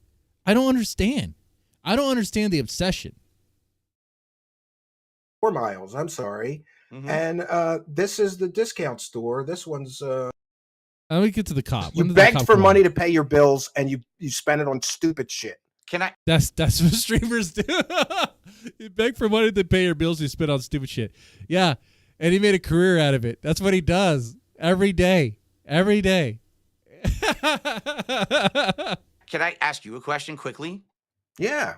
I don't understand. I don't understand the obsession. 4 miles. I'm sorry. Mm-hmm. And this is the discount store. This one's. Let me get to the cop. You begged for money to pay your bills, and you spend it on stupid shit. Can I? That's what streamers do. You beg for money to pay your bills. You spend on stupid shit. Yeah, and he made a career out of it. That's what he does every day. Every day. Can I ask you a question quickly? Yeah.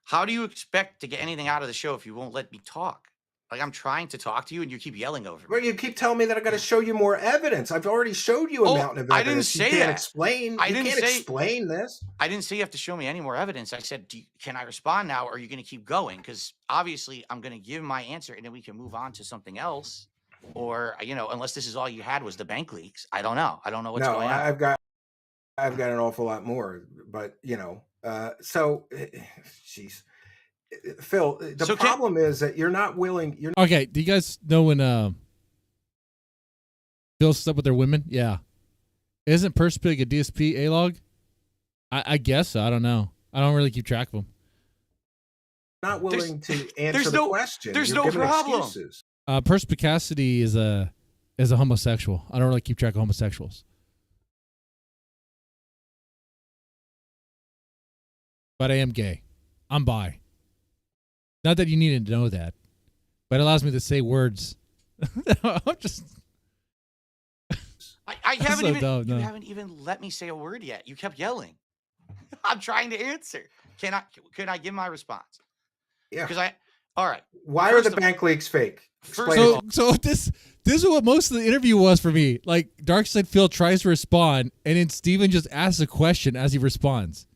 How do you expect to get anything out of the show if you won't let me talk? Like, I'm trying to talk to you and you keep yelling over me. Well, you keep telling me that I got to show you more evidence. I've already showed you a mountain of evidence. I didn't say you can't that. Explain. You can't explain this. I didn't say you have to show me any more evidence. I said, can I respond now, or are you going to keep going? Because obviously, I'm going to give my answer, and then we can move on to something else. Or, unless this is all you had was the bank leaks. I don't know. I don't know what's going on. I've got an awful lot more. But, so, jeez. Phil, the problem is that you're not willing. Okay, do you guys know when Phil slept with their women? Yeah. Isn't Perspig a DSP A-log? I guess so. I don't know. I don't really keep track of them. Not willing to answer the question. There's no problem. Excuses. Perspicacity is a homosexual. I don't really keep track of homosexuals. But I am gay. I'm bi. Not that you needed to know that, but it allows me to say words. I'm just. I haven't even. You haven't even let me say a word yet. You kept yelling. I'm trying to answer. Can I give my response? Yeah. Because all right. Why are the bank leaks fake? So this is what most of the interview was for me. Like, Darkside Phil tries to respond, and then Steven just asks a question as he responds.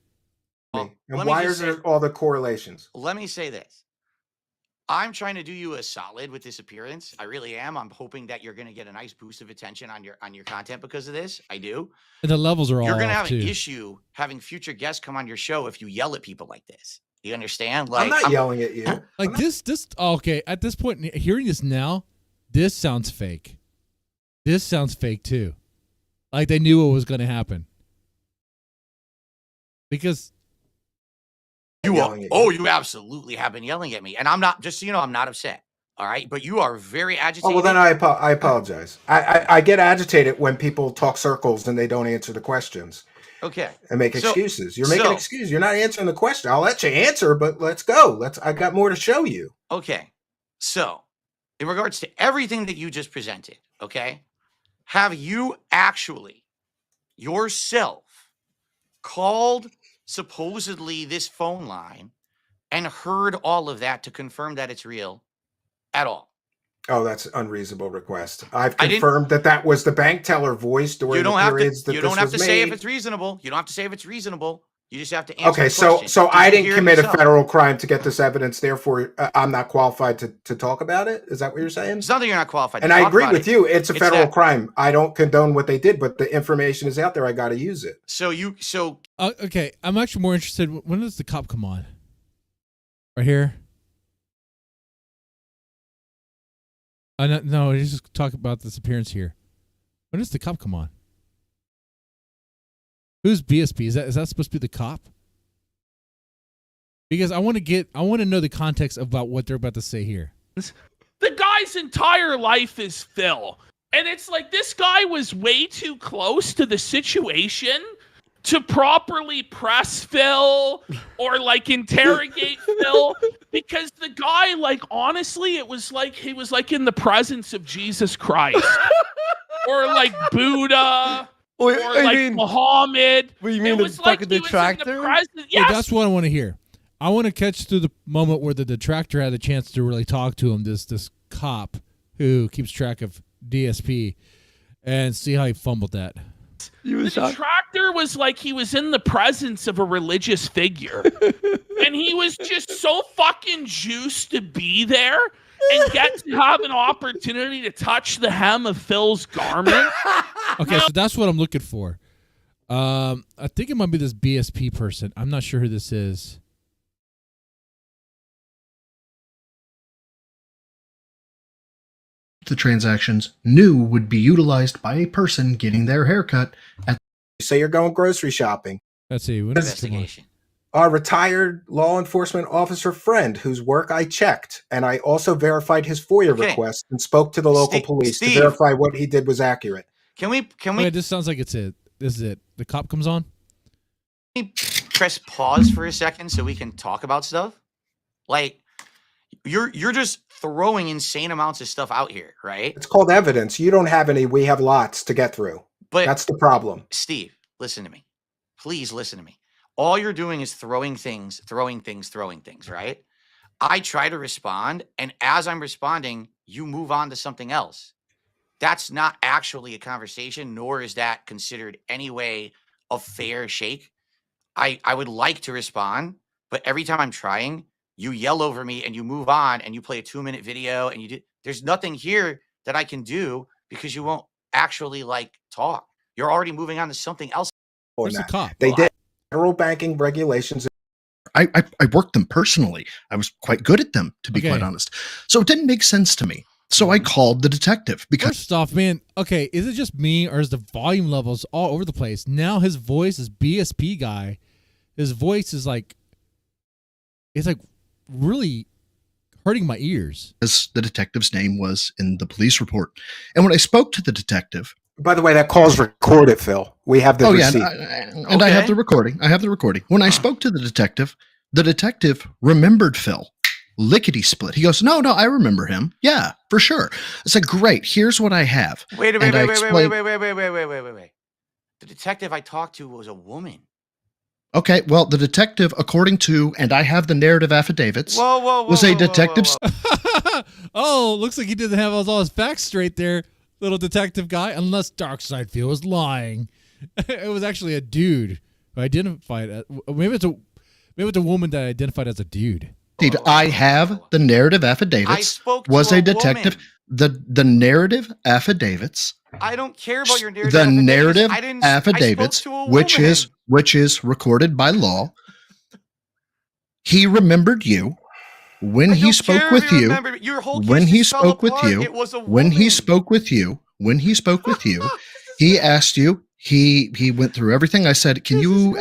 And why are there all the correlations? Let me say this. I'm trying to do you a solid with this appearance. I really am. I'm hoping that you're going to get a nice boost of attention on your content because of this. I do. And the levels are all. You're going to have an issue having future guests come on your show if you yell at people like this. You understand? Like, I'm not yelling at you. Like this. Okay. At this point, hearing this now, this sounds fake. This sounds fake too. Like they knew what was going to happen. Because. You absolutely have been yelling at me, and I'm not. Just so you know, I'm not upset. All right, but you are very agitated. Oh, well, then I apologize. I get agitated when people talk circles and they don't answer the questions. Okay, and make excuses. You're making excuses. You're not answering the question. I'll let you answer, but let's go. I got more to show you. Okay, so in regards to everything that you just presented, okay, have you actually yourself called supposedly this phone line and heard all of that to confirm that it's real at all? Oh, that's an unreasonable request. I've confirmed that was the bank teller voice during the periods that this was made. You don't have to say if it's reasonable. You don't have to say if it's reasonable. You just have to answer the question. So I didn't commit a federal crime to get this evidence. Therefore, I'm not qualified to talk about it. Is that what you're saying? It's not that you're not qualified. And I agree with you. It's a federal crime. I don't condone what they did, but the information is out there. I got to use it. Okay. I'm actually more interested. When does the cop come on? Right here. No, just talk about this appearance here. When does the cop come on? Who's BSP? Is that supposed to be the cop? Because I want to know the context about what they're about to say here. The guy's entire life is Phil. And it's like this guy was way too close to the situation to properly press Phil or like interrogate Phil, because the guy, like, honestly, it was like he was like in the presence of Jesus Christ or like Buddha. Or like Muhammad. What, you mean the fucking detractor? Yeah, that's what I want to hear. I want to catch through the moment where the detractor had a chance to really talk to him, this cop who keeps track of DSP, and see how he fumbled that. The detractor was like he was in the presence of a religious figure. And he was just so fucking juiced to be there and get to have an opportunity to touch the hem of Phil's garment. Okay, so that's what I'm looking for. I think it might be this BSP person. I'm not sure who this is. The transactions knew would be utilized by a person getting their haircut at. Say you're going grocery shopping. Let's see. Investigation. A retired law enforcement officer friend whose work I checked, and I also verified his FOIA request and spoke to the local police to verify what he did was accurate. Can we? Wait, this sounds like it's it. This is it. The cop comes on. Can we press pause for a second so we can talk about stuff? Like, you're just throwing insane amounts of stuff out here, right? It's called evidence. You don't have any. We have lots to get through. But that's the problem. Steve, listen to me. Please listen to me. All you're doing is throwing things, right? I try to respond, and as I'm responding, you move on to something else. That's not actually a conversation, nor is that considered any way a fair shake. I would like to respond, but every time I'm trying, you yell over me and you move on and you play a 2-minute video and there's nothing here that I can do because you won't actually talk. You're already moving on to something else. Where's the cop? They did federal banking regulations. I worked them personally. I was quite good at them, to be quite honest. So it didn't make sense to me. So I called the detective because first off, man, okay, is it just me or is the volume levels all over the place? Now his voice is BSP guy. His voice is it's really hurting my ears. The detective's name was in the police report. And when I spoke to the detective. By the way, that call's recorded, Phil. We have the receipt. And I have the recording. When I spoke to the detective remembered Phil. Lickety split. He goes, no, I remember him. Yeah, for sure. I said, great. Here's what I have. Wait. The detective I talked to was a woman. Okay, well, the detective, according to, and I have the narrative affidavits, was a detective. Oh, looks like he didn't have all his facts straight there, little detective guy, unless Darkseid Phil was lying. It was actually a dude who identified as, maybe it's a woman that identified as a dude. I have the narrative affidavits. I spoke to was a a detective. Woman. The narrative affidavits. I don't care about your narrative. The narrative affidavits, which is recorded by law. He remembered you when he spoke with you. When he spoke with you. When he spoke with you. When he spoke with you. He asked you. He went through everything. I said, can you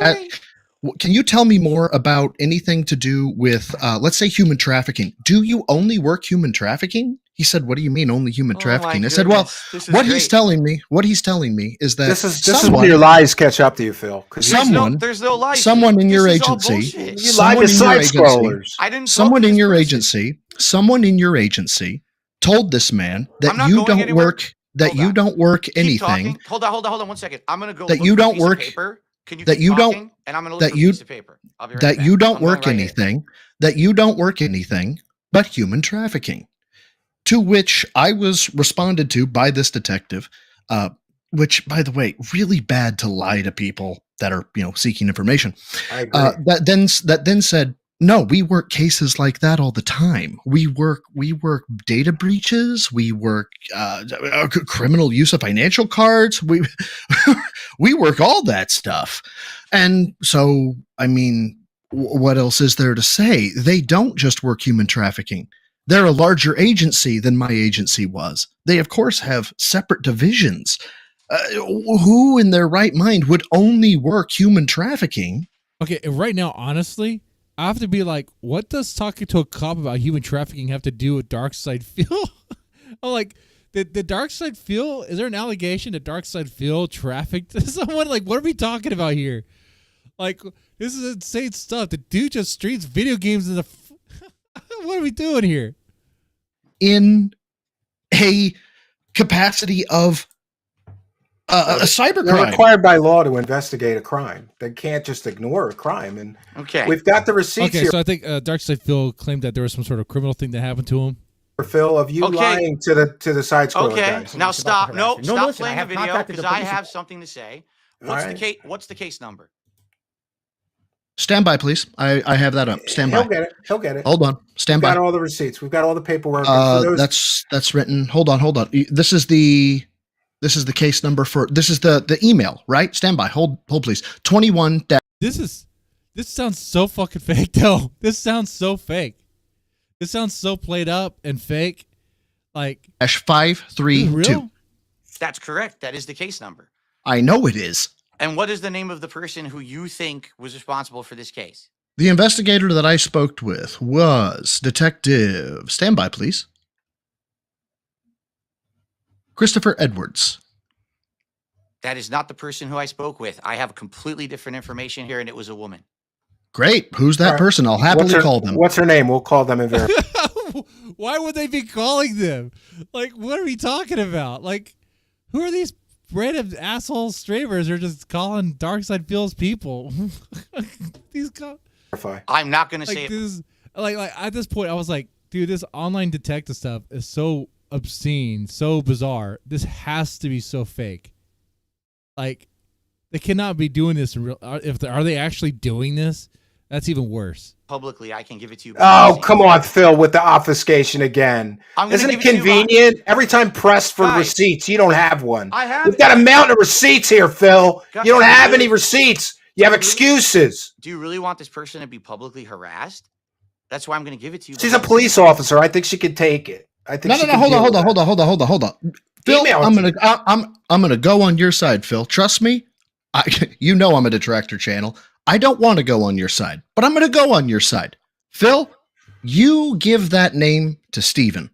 tell me more about anything to do with, let's say, human trafficking? Do you only work human trafficking? He said, what do you mean only human trafficking? I said, well, what he's telling me is that this is when your lies catch up to you, Phil. There's no lies. Someone in your agency, you lied to side scrollers. Someone in your agency told this man that you don't work, you don't work anything. Hold on 1 second. I'm going to go that you don't work. Can you that you don't, and I'm going to look at a piece of paper. I'll be right that back. you don't work anything, that you don't work anything but human trafficking. To which I was responded to by this detective, which, by the way, really bad to lie to people that are, seeking information. I agree. That then said, no, we work cases like that all the time. We work data breaches. We work criminal use of financial cards. We work all that stuff. And so, I mean, what else is there to say? They don't just work human trafficking. They're a larger agency than my agency was. They, of course, have separate divisions. Who in their right mind would only work human trafficking? Okay, right now, honestly, I have to be like, what does talking to a cop about human trafficking have to do with Darkseid Phil? I'm like, did Darkseid Phil, is there an allegation that Darkseid Phil trafficked someone? Like, what are we talking about here? Like, this is insane stuff. The dude just streams video games in the... What are we doing here? In a capacity of a cyber They're crime. required by law to investigate a crime. They can't just ignore a crime. And we've got the receipts Okay, here. so I think Darkside Phil claimed that there was some sort of criminal thing that happened to him. Phil, of you lying to the side scroller guys. Now stop. No, stop listen, playing I the have video contacted because the I police. have something to say. What's the case? What's the case number? Stand by, please. I have that up. Stand by. He'll get it. Hold on. Stand We've by. got all the receipts. We've got all the paperwork. That's written. Hold on. This is the case number for this is the email, right? Stand by. Hold please. 21 This sounds so fucking fake though. This sounds so fake. This sounds so played up and fake. Like -532. Real? That's correct. That is the case number. I know it is. And what is the name of the person who you think was responsible for this case? The investigator that I spoke with was Detective. Stand by, please. Christopher Edwards. That is not the person who I spoke with. I have completely different information here, and it was a woman. Great. Who's that person? I'll happily call them. What's her name? We'll call them and verify. Why would they be calling them? Like, what are we talking about? Like, who are these random asshole streamers who are just calling Darkside Phil's people? I'm not going to say it. Like at this point, I was like, dude, this online detective stuff is so obscene, so bizarre. This has to be so fake. Like, they cannot be doing this in real. Are they actually doing this? That's even worse. Publicly, I can give it to you. Oh, come on, Phil, with the obfuscation again. Isn't it convenient? Every time pressed for receipts, you don't have one. We've got a mountain of receipts here, Phil. You don't have any receipts. You have excuses. Do you really want this person to be publicly harassed? That's why I'm going to give it to you. She's a police officer. I think she could take it. I think. No. Hold on. Phil, I'm gonna go on your side, Phil. Trust me. You know I'm a detractor channel. I don't want to go on your side, but I'm going to go on your side. Phil, you give that name to Steven.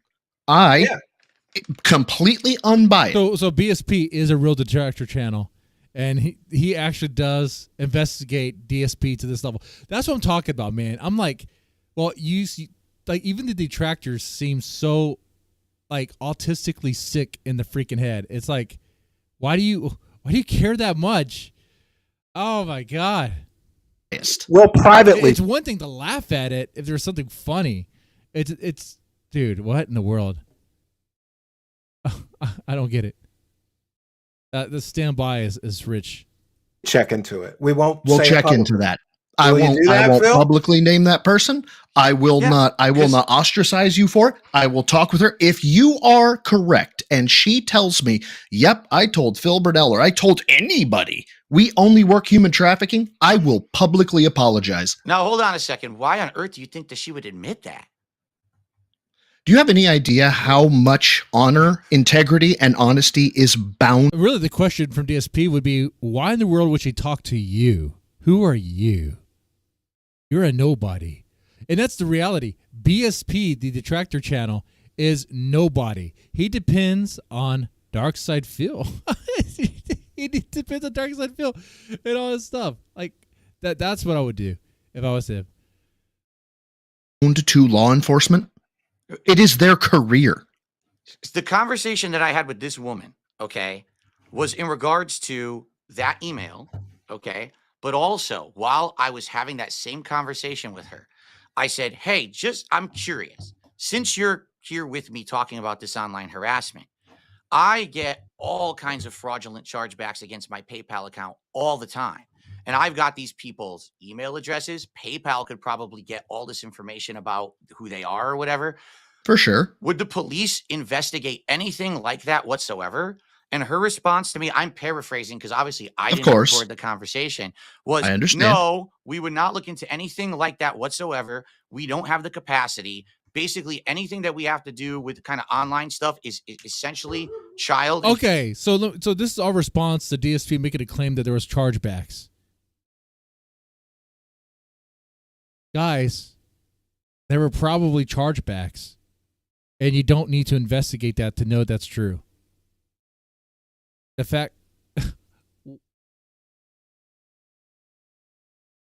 Completely unbiased. So BSP is a real detractor channel, and he actually does investigate DSP to this level. That's what I'm talking about, man. I'm like, well, you see, like, even the detractors seem so like autistically sick in the freaking head. It's like, why do you care that much? Oh my God. Well, privately, it's one thing to laugh at it if there's something funny. It's dude, what in the world? I don't get it. The standby is rich. Check into it. We'll check into that. I won't publicly name that person. I will not ostracize you for it. I will talk with her. If you are correct and she tells me, yep, I told Phil Burdell or I told anybody we only work human trafficking, I will publicly apologize. Now, hold on a second. Why on earth do you think that she would admit that? Do you have any idea how much honor, integrity, and honesty is bound? Really, the question from DSP would be, why in the world would she talk to you? Who are you? You're a nobody. And that's the reality. BSP, the detractor channel, is nobody. He depends on Darkside Phil. He depends on Darkside Phil and all this stuff. Like, that's what I would do if I was him. To law enforcement, it is their career. The conversation that I had with this woman, okay, was in regards to that email, okay, but also while I was having that same conversation with her, I said, hey, I'm curious. Since you're here with me talking about this online harassment, I get all kinds of fraudulent chargebacks against my PayPal account all the time. And I've got these people's email addresses. PayPal could probably get all this information about who they are or whatever. For sure. Would the police investigate anything like that whatsoever? And her response to me, I'm paraphrasing because obviously I didn't record the conversation, was, I understand. No, we would not look into anything like that whatsoever. We don't have the capacity. Basically, anything that we have to do with kind of online stuff is essentially child. Okay, so this is our response to DSP making a claim that there was chargebacks. Guys, there were probably chargebacks, and you don't need to investigate that to know that's true. The fact,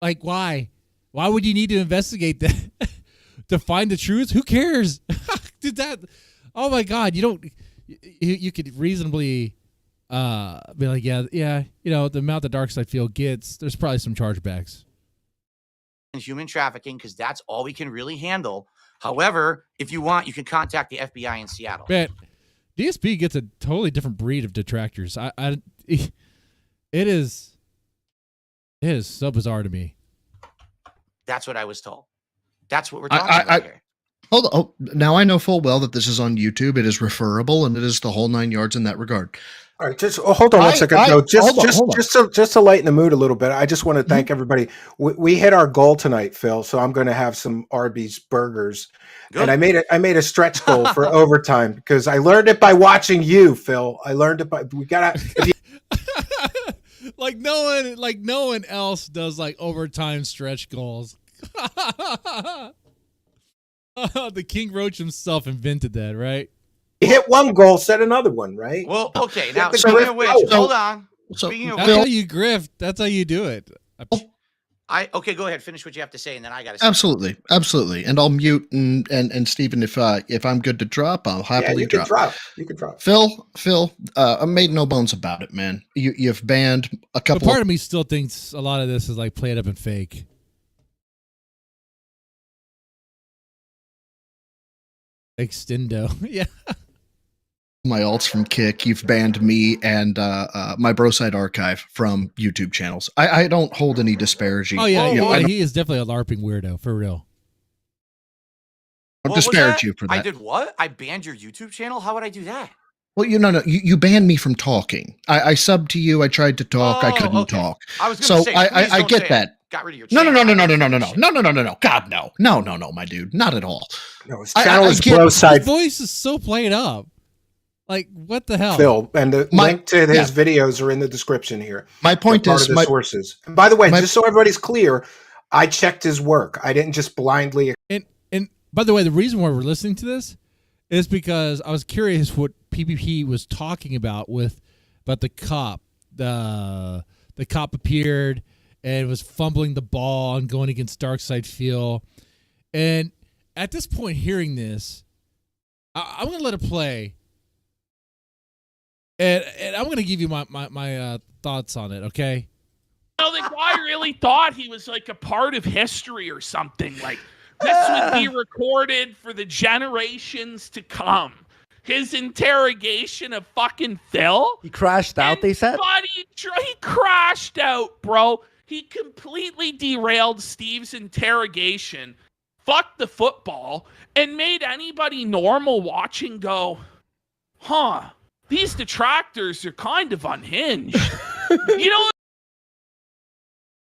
like, why? Why would you need to investigate that to find the truth? Who cares? Did that? Oh my God! You don't. You could reasonably Be like, yeah, the amount the dark side field gets, there's probably some chargebacks. Human trafficking, because that's all we can really handle. However, if you want, you can contact the FBI in Seattle. Man, DSP gets a totally different breed of detractors. It is so bizarre to me. That's what I was told. That's what we're talking about here. Hold on. Oh, now I know full well that this is on YouTube. It is referable, and it is the whole 9 yards in that regard. All right, just hold on one second. Just to lighten the mood a little bit, I just want to thank everybody. We hit our goal tonight, Phil. So I'm going to have some Arby's burgers, and I made a stretch goal for overtime because I learned it by watching you, Phil. I learned it by like no one else does like overtime stretch goals. The King Roach himself invented that, right? You hit one goal, set another one, right? Well, okay. Now, speaking of which, hold on. That's how you grift. That's how you do it. Okay, go ahead. Finish what you have to say, and then I got to say. Absolutely. And I'll mute and Stephen, if I'm good to drop, I'll happily drop. You can drop. Phil, I made no bones about it, man. You've banned a couple. But part of me still thinks a lot of this is like played up and fake. Extendo, yeah. My alts from Kick, you've banned me and my Broside archive from YouTube channels. I don't hold any disparaging. Oh yeah, he is definitely a LARPing weirdo for real. I don't disparage you for that. I did what? I banned your YouTube channel? How would I do that? Well, you banned me from talking. I subbed to you. I tried to talk. I couldn't talk. I was going to say, I get that. Got rid of your channel. No. God, no, my dude, not at all. No, his channel is Broside. His voice is so played up. Like, what the hell? Phil, and the link to his videos are in the description here. My point is, my sources. And by the way, just so everybody's clear, I checked his work. I didn't just blindly. And by the way, the reason why we're listening to this is because I was curious what PPP was talking about the cop. The cop appeared and was fumbling the ball and going against Darkside Feel. And at this point, hearing this, I'm going to let it play. And I'm going to give you my thoughts on it, okay? The guy really thought he was like a part of history or something. Like, this would be recorded for the generations to come. His interrogation of fucking Phil. He crashed out, they said? He crashed out, bro. He completely derailed Steve's interrogation, fucked the football, and made anybody normal watching go, huh, these detractors are kind of unhinged. You know?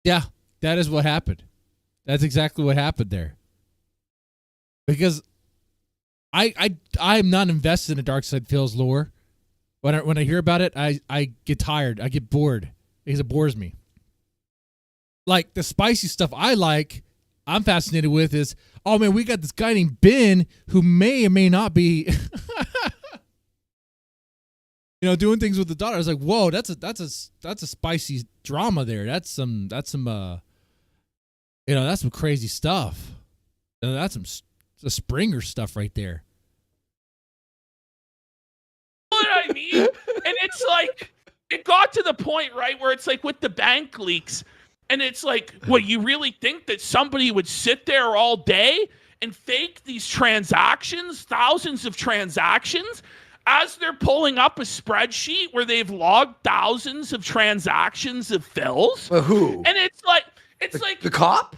Yeah, that is what happened. That's exactly what happened there. Because I'm not invested in Darkside Phil's lore. When I hear about it, I get tired. I get bored because it bores me. Like, the spicy stuff I'm fascinated with is, oh man, we got this guy named Ben who may or may not be doing things with the daughter. I was like, whoa, that's a spicy drama there. That's some crazy stuff. That's some Springer stuff right there. You know what I mean? And it's like, it got to the point, right, where it's like with the bank leaks, and it's like, what, you really think that somebody would sit there all day and fake these transactions, thousands of transactions, as they're pulling up a spreadsheet where they've logged thousands of transactions of Phil's? Who? And it's like the cop?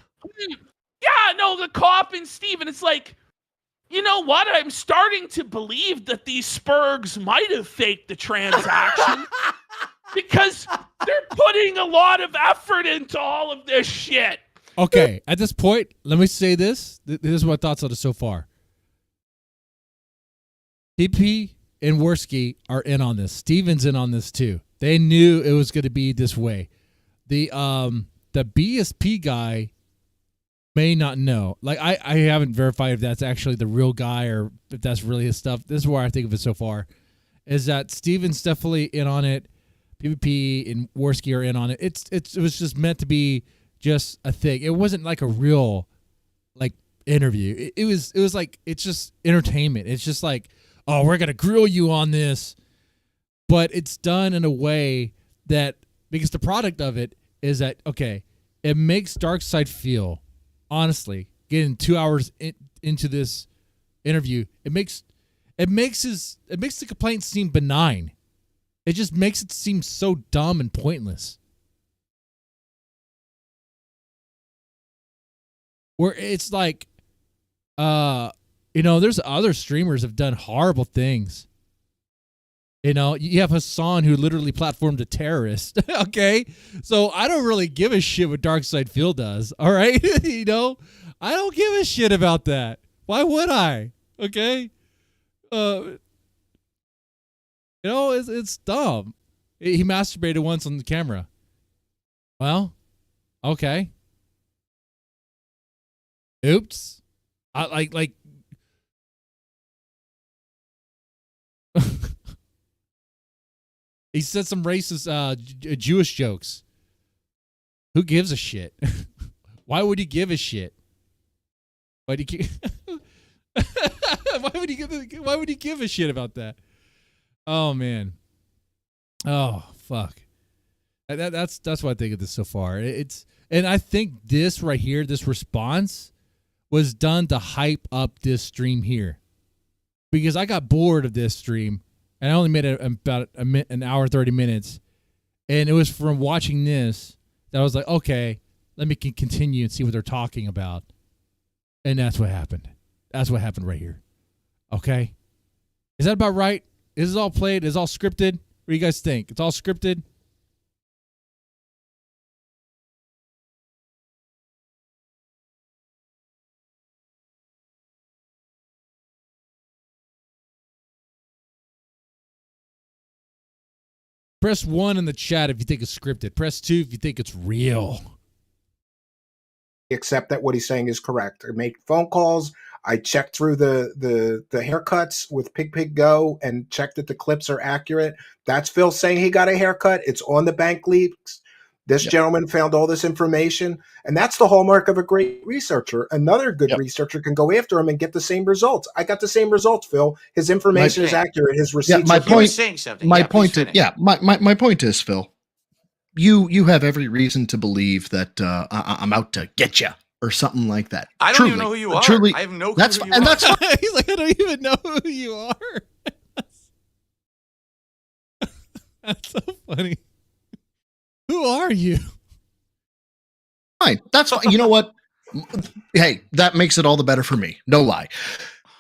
Yeah, no, the cop and Steve. And it's like, you know what? I'm starting to believe that these Spurgs might have faked the transaction because they're putting a lot of effort into all of this shit. Okay, at this point, let me say this. This is my thoughts on it so far. PP and Worski are in on this. Steven's in on this too. They knew it was going to be this way. The BSP guy may not know. Like, I haven't verified if that's actually the real guy or if that's really his stuff. This is where I think of it so far, is that Steven's definitely in on it. PvP and Worski are in on it. It was just meant to be just a thing. It wasn't like a real like interview. It was like, it's just entertainment. It's just like, oh, we're gonna grill you on this. but it's done in a way that, because the product of it is that, okay, it makes Darkseid feel, honestly, getting 2 hours into this interview, it makes the complaint seem benign. It just makes it seem so dumb and pointless. Where it's like, there's other streamers have done horrible things. You have Hassan who literally platformed a terrorist. Okay, so I don't really give a shit what Darkseid Phil does. All right, I don't give a shit about that. Why would I? Okay, it's dumb. He masturbated once on the camera. Well, okay. Oops. I like. He said some racist Jewish jokes. Who gives a shit? Why would he give a shit? Why would he give a shit about that? Oh man. Oh fuck. That's what I think of this so far. And I think this right here, this response, was done to hype up this stream here, because I got bored of this stream. And I only made it about an hour, 30 minutes. And it was from watching this that I was like, okay, let me continue and see what they're talking about. And that's what happened. That's what happened right here. Okay? Is that about right? Is this all played? Is it all scripted? What do you guys think? It's all scripted? Press 1 in the chat if you think it's scripted. Press 2 if you think it's real. Accept that what he's saying is correct. I make phone calls. I checked through the haircuts with Pig Go and checked that the clips are accurate. That's Phil saying he got a haircut. It's on the bank leaks. This gentleman found all this information, and that's the hallmark of a great researcher. Another good researcher can go after him and get the same results. I got the same results, Phil. His information is accurate. His receipts. My point is, Phil, you have every reason to believe that I'm out to get you or something like that. I don't even know who you are. Truly, I have no clue who you are. That's he's like, I don't even know who you are. That's so funny. Who are you? Fine. That's fine. You know what? Hey, that makes it all the better for me. No lie.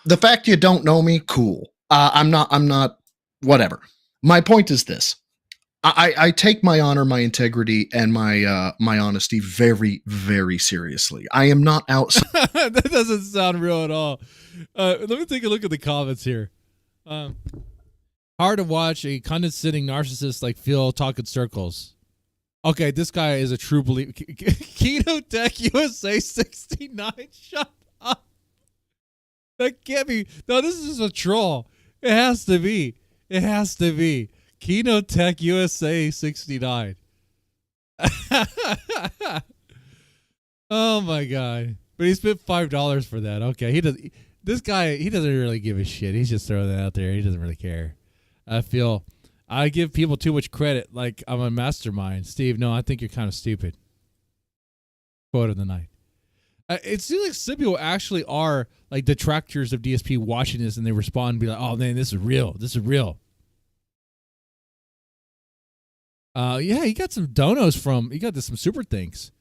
The fact you don't know me, cool. I'm not, whatever. My point is this. I take my honor, my integrity, and my honesty very, very seriously. I am not out. That doesn't sound real at all. Let me take a look at the comments here. Hard to watch a condescending narcissist like Phil talk in circles. Okay, this guy is a true believer. Kino Tech USA 69. Shut up. That can't be. No, this is a troll. It has to be. It has to be. Kino Tech USA 69. Oh my god. But he spent $5 for that. Okay, this guy, he doesn't really give a shit. He's just throwing that out there. He doesn't really care. I give people too much credit, like I'm a mastermind. Steve, no, I think you're kind of stupid. Quote of the night. It seems like some people actually are like detractors of DSP watching this, and they respond and be like, oh man, this is real. This is real. Yeah, he got some donos he got some super thanks.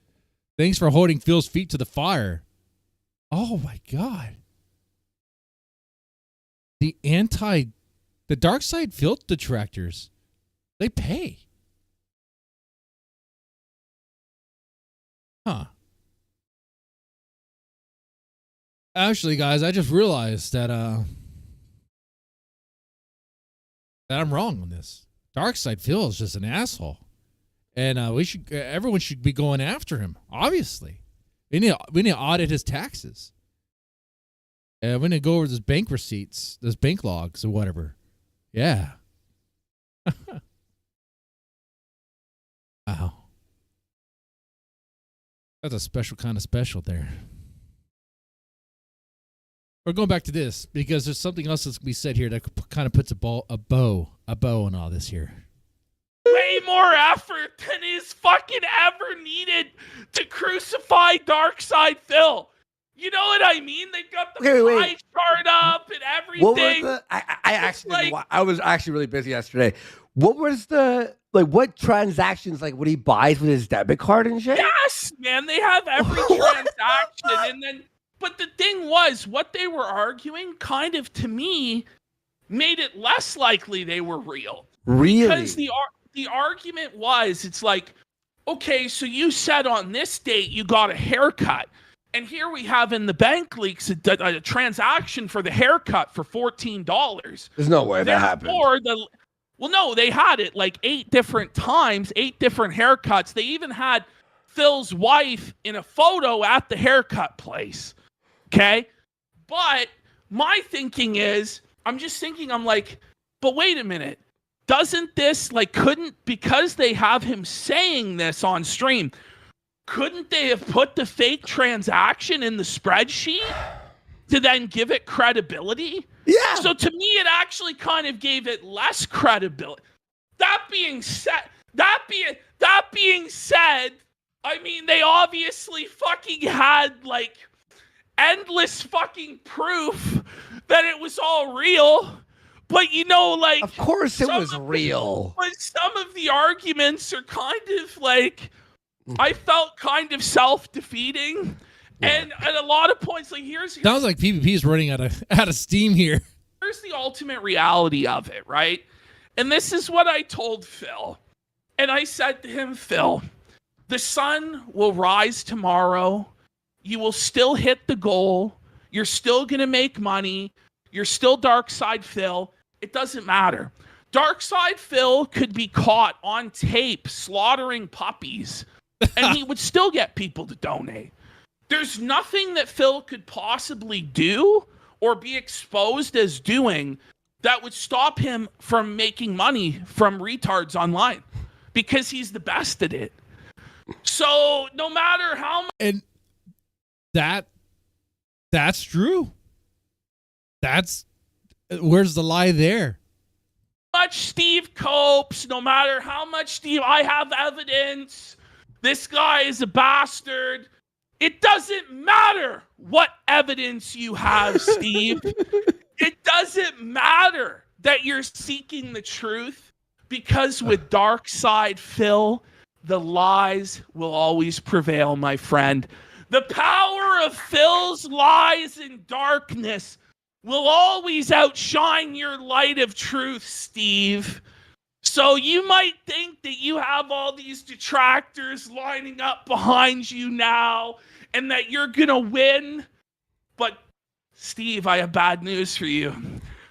Thanks for holding Phil's feet to the fire. Oh my God. The Darkseid Phil detractors, they pay. Huh. Actually, guys, I just realized that I'm wrong on this. Darkseid Phil is just an asshole, and everyone should be going after him. Obviously, we need to audit his taxes, and we need to go over his bank receipts, those bank logs, or whatever. Yeah. Wow. That's a special kind of special there. We're going back to this because there's something else that's going to be said here that kind of puts a bow a bow on all this here. Way more effort than is fucking ever needed to crucify Darkside Phil. You know what I mean? They got the pie chart up and everything. What was I was actually really busy yesterday. What was what transactions what he buys with his debit card and shit? Yes, man, they have every transaction, and then. But the thing was, what they were arguing, kind of to me, made it less likely they were real. Really? Because the argument was, it's like, okay, so you said on this date you got a haircut. And here we have in the bank leaks a transaction for the haircut for $14. There's no way that happened. Well, no, they had it 8 different times, 8 different haircuts. They even had Phil's wife in a photo at the haircut place. Okay? But my thinking is, I'm like, but wait a minute. Doesn't this, because they have him saying this on stream, couldn't they have put the fake transaction in the spreadsheet to then give it credibility? Yeah. So to me, it actually kind of gave it less credibility. That being said, I mean, they obviously fucking had endless fucking proof that it was all real. But of course it was real. But some of the arguments are kind of I felt kind of self-defeating, and at a lot of points, sounds like PvP is running out of steam here. Here's the ultimate reality of it, right? And this is what I told Phil, and I said to him, Phil, the sun will rise tomorrow. You will still hit the goal. You're still gonna make money. You're still Darkside Phil. It doesn't matter. Darkside Phil could be caught on tape slaughtering puppies, and he would still get people to donate. There's nothing that Phil could possibly do or be exposed as doing that would stop him from making money from retards online, because he's the best at it. So no matter how much... And that's true. Where's the lie there? Much Steve copes, no matter how much Steve, I have evidence, this guy is a bastard. It doesn't matter what evidence you have, Steve. It doesn't matter that you're seeking the truth, because with Darkside Phil, the lies will always prevail, my friend. The power of Phil's lies and darkness will always outshine your light of truth, Steve. So you might think that you have all these detractors lining up behind you now and that you're going to win. But, Steve, I have bad news for you.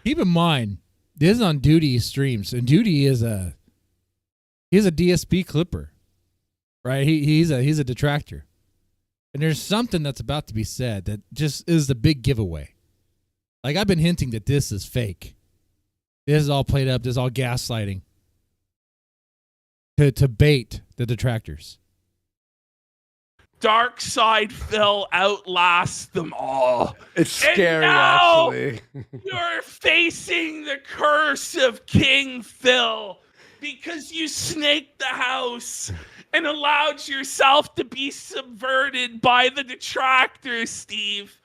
Keep in mind, this is on Duty streams, and Duty is a DSP clipper, right? He's a detractor. And there's something that's about to be said that just is the big giveaway. I've been hinting that this is fake. This is all played up. This is all gaslighting to bait the detractors. Darkside Phil outlasts them all. It's scary, actually. You're facing the curse of King Phil because you snaked the house and allowed yourself to be subverted by the detractors, Steve.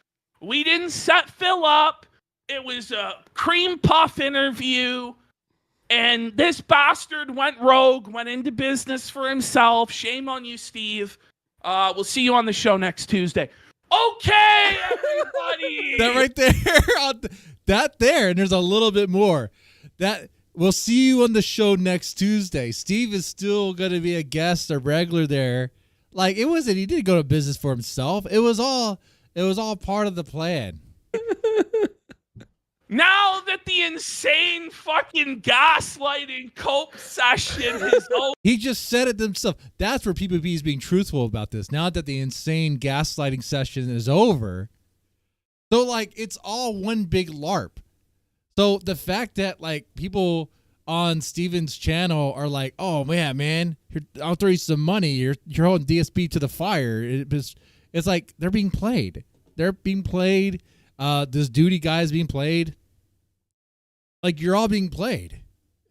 We didn't set Phil up. It was a cream puff interview. And this bastard went rogue, went into business for himself. Shame on you, Steve. We'll see you on the show next Tuesday. Okay, everybody. That right there. That there. And there's a little bit more. That we'll see you on the show next Tuesday. Steve is still going to be a guest, a regular there. It wasn't, he didn't go to business for himself. It was all part of the plan. Now that the insane fucking gaslighting cope session is over. He just said it himself. That's where PvP is being truthful about this. Now that the insane gaslighting session is over. So, it's all one big LARP. So, the fact that, people on Steven's channel are like, oh, man, I'll throw you some money. You're holding DSP to the fire. It's like they're being played. They're being played. This Duty guy is being played. You're all being played.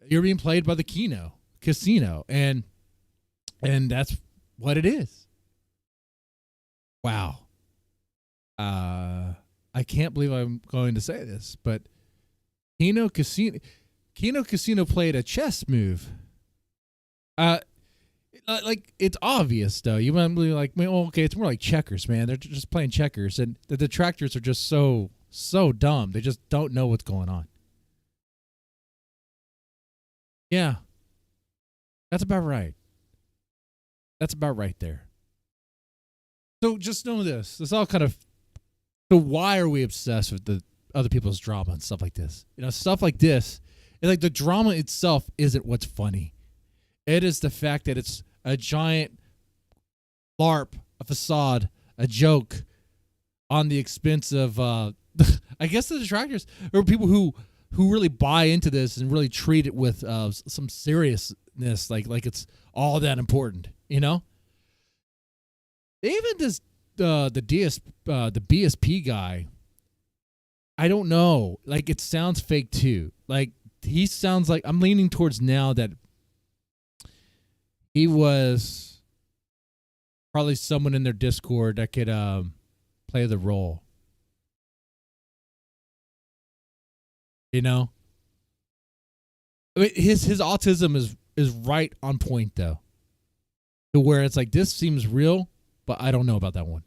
You're being played by the casino, and that's what it is. Wow. I can't believe I'm going to say this, but Kino Casino played a chess move. Like it's obvious though. You might be like, well, okay, it's more like checkers, man. They're just playing checkers, and the detractors are just so dumb. They just don't know what's going on. Yeah, that's about right. That's about right there. So just know this. It's all kind of. So why are we obsessed with the other people's drama and stuff like this? You know, stuff like this. It's like the drama itself isn't what's funny. It is the fact that it's a giant LARP, a facade, a joke on the expense of, I guess, the detractors or people who really buy into this and really treat it with some seriousness, like it's all that important, you know? Even this the BSP guy, I don't know. Like, it sounds fake too. Like, he sounds like, I'm leaning towards now that he was probably someone in their Discord that could play the role. You know? I mean, his autism is right on point though. To where it's like, this seems real, but I don't know about that one.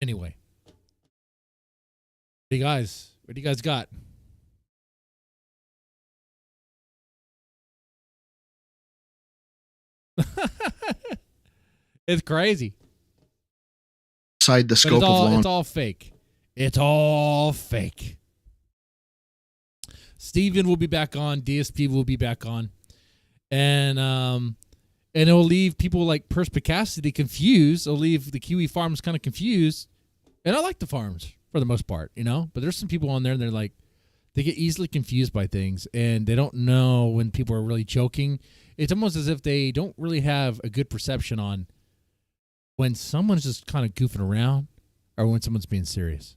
Anyway. What do you guys got? It's crazy. Outside the scope of law. It's all fake. It's all fake. Steven will be back on. DSP will be back on. And it'll leave people like Perspicacity confused. It'll leave the Kiwi farms kind of confused. And I like the farms for the most part, you know? But there's some people on there and they're like, they get easily confused by things and they don't know when people are really joking. It's almost as if they don't really have a good perception on when someone's just kind of goofing around or when someone's being serious.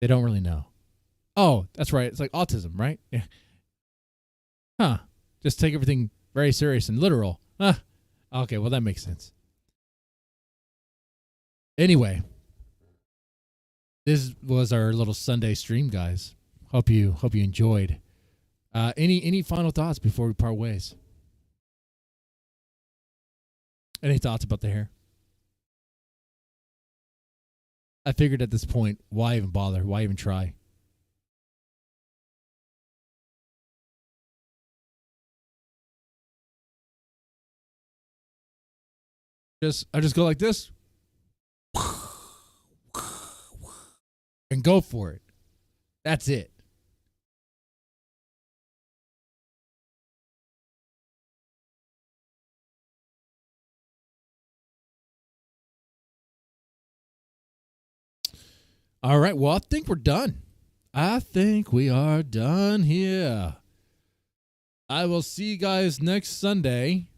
They don't really know. Oh, that's right. It's like autism, right? Yeah. Huh. Just take everything very serious and literal. Okay, well, that makes sense. Anyway, this was our little Sunday stream, guys. Hope you enjoyed. Any final thoughts before we part ways? Any thoughts about the hair? I figured at this point, why even bother? Why even try? I just go like this and go for it. That's it. All right. Well, I think we're done. I think we are done here. I will see you guys next Sunday.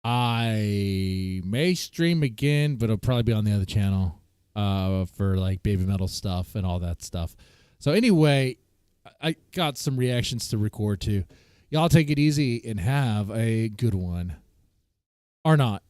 I may stream again, but it'll probably be on the other channel for like baby metal stuff and all that stuff. So anyway, I got some reactions to record too. Y'all take it easy and have a good one. Or not.